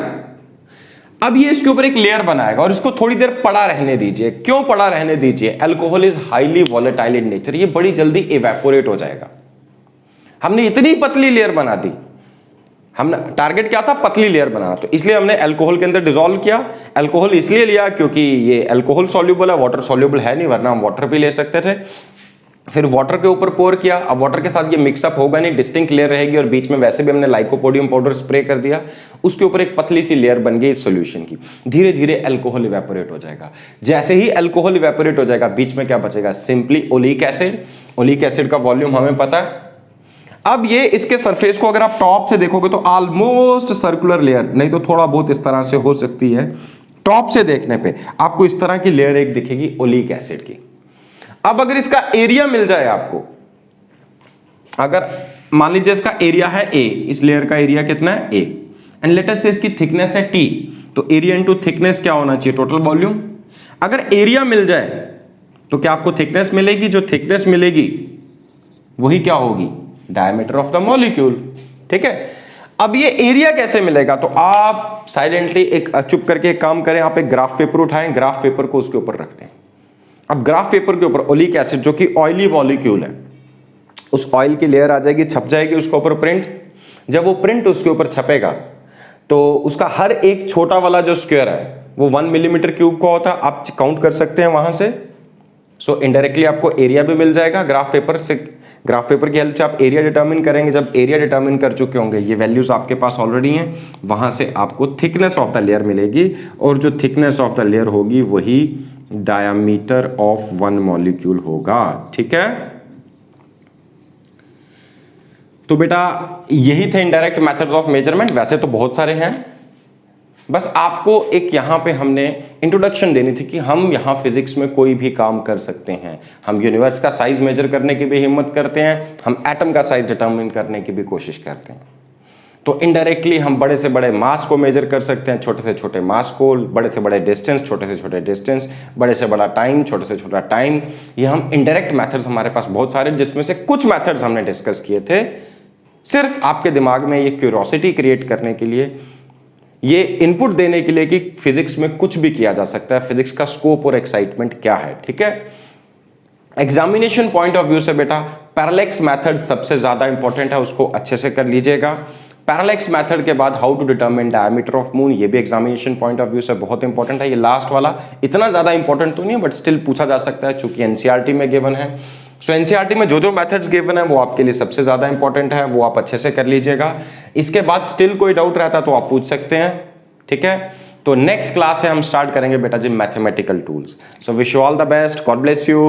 अब ये इसके ऊपर एक लेयर बनाएगा और इसको थोड़ी देर पड़ा रहने दीजिए। क्यों पड़ा रहने दीजिए, alcohol is highly volatile in nature, ये बड़ी जल्दी इवेपोरेट हो जाएगा। हमने इतनी पतली लेयर बना दी, हमने टारगेट क्या था, पतली लेयर बनाना, तो इसलिए हमने अल्कोहल के अंदर डिसॉल्व किया। अल्कोहल इसलिए लिया क्योंकि ये अल्कोहल सॉल्युबल है, वाटर सॉल्युबल है नहीं, वरना हम वाटर भी ले सकते थे। फिर वाटर के ऊपर पोर किया, अब वाटर के साथ ये मिक्सअप होगा नहीं, डिस्टिंक्ट लेयर रहेगी, और बीच में वैसे भी हमने लाइकोपोडियम पाउडर स्प्रे कर दिया, उसके ऊपर एक पतली सी लेयर बन गई इस सॉल्यूशन की। धीरे धीरे अल्कोहल इवेपोरेट हो जाएगा। जैसे ही अल्कोहल इवेपोरेट हो जाएगा, बीच में क्या बचेगा, simply oleic acid. Oleic acid का वॉल्यूम हमें पता है। अब ये इसके सरफेस को अगर आप टॉप से देखोगे तो ऑलमोस्ट सर्कुलर लेयर, नहीं तो थोड़ा बहुत इस तरह से हो सकती है। टॉप से देखने पे आपको इस तरह की लेयर एक दिखेगी ओलिक एसिड की। अब अगर इसका एरिया मिल जाए आपको, अगर मान लीजिए इसका एरिया है A, इस लेयर का एरिया कितना है A, एंड लेट अस से इसकी थिकनेस है T, तो एरिया इंटू थिकनेस क्या होना चाहिए, टोटल वॉल्यूम। अगर एरिया मिल जाए तो क्या आपको थिकनेस मिलेगी, जो थिकनेस मिलेगी वही क्या होगी, डायमीटर ऑफ द मॉलिक्यूल। ठीक है, अब ये एरिया कैसे मिलेगा, तो आप साइलेंटली एक चुप करके एक काम करें, आप एक ग्राफ पेपर उठाएं, ग्राफ पेपर को उसके ऊपर रखते हैं। अब ग्राफ पेपर के ऊपर ओलिक एसिड जो कि ऑयली मॉलिक्यूल है, उस ऑयल की लेयर आ जाएगी, छप जाएगी उसके ऊपर प्रिंट। जब वो प्रिंट उसके ऊपर छपेगा तो उसका हर एक छोटा वाला जो स्क्वायर है वो 1 मिलीमीटर क्यूब का होता है, आप काउंट कर सकते हैं वहां से। सो इनडायरेक्टली आपको एरिया भी मिल जाएगा ग्राफ पेपर से। ग्राफ पेपर की हेल्प से आप एरिया डिटरमिन करेंगे। जब एरिया डिटरमिन कर चुके होंगे, ये वैल्यूज आपके पास ऑलरेडी हैं, वहां से आपको थिकनेस ऑफ द लेयर मिलेगी, और जो थिकनेस ऑफ द लेयर होगी वही डायमीटर ऑफ 1 मॉलिक्यूल होगा। ठीक है, तो बेटा यही थे इनडायरेक्ट मेथड्स ऑफ मेजरमेंट। वैसे तो बहुत सारे हैं, बस आपको एक यहां पे हमने इंट्रोडक्शन देनी थी कि हम यहां फिजिक्स में कोई भी काम कर सकते हैं। हम यूनिवर्स का साइज मेजर करने की भी हिम्मत करते हैं, हम एटम का साइज डिटरमिन करने की भी कोशिश करते हैं। तो इनडायरेक्टली हम बड़े से बड़े मास को मेजर कर सकते हैं, छोटे से छोटे मास को, बड़े से बड़े डिस्टेंस, छोटे से छोटे डिस्टेंस, बड़े से बड़ा टाइम, छोटे से छोटा टाइम। ये हम इनडायरेक्ट मेथड्स हमारे पास बहुत सारे, जिसमें से कुछ मेथड्स हमने डिस्कस किए थे सिर्फ आपके दिमाग में ये क्यूरियोसिटी क्रिएट करने के लिए, ये इनपुट देने के लिए कि फिजिक्स में कुछ भी किया जा सकता है, फिजिक्स का स्कोप और एक्साइटमेंट क्या है। ठीक है, एग्जामिनेशन पॉइंट ऑफ व्यू से बेटा पैरेलैक्स मेथड सबसे ज्यादा इंपॉर्टेंट है, उसको अच्छे से कर लीजिएगा। पैरेलैक्स मेथड के बाद how to determine diameter of moon, ये भी एग्जामिनेशन पॉइंट ऑफ व्यू से बहुत इंपॉर्टेंट है। ये लास्ट वाला इतना ज्यादा इंपॉर्टेंट तो नहीं है, बट स्टिल पूछा जा सकता है चूंकि एनसीईआरटी में गिवन है। सो एनसीईआरटी में जो जो मेथड्स गिवन है वो आपके लिए सबसे ज्यादा इंपॉर्टेंट है, वो आप अच्छे से कर लीजिएगा। इसके बाद स्टिल कोई डाउट रहता तो आप पूछ सकते हैं। ठीक है, तो नेक्स्ट क्लास से हम स्टार्ट करेंगे बेटा जी mathematical tools. So wish you all the best, God bless you.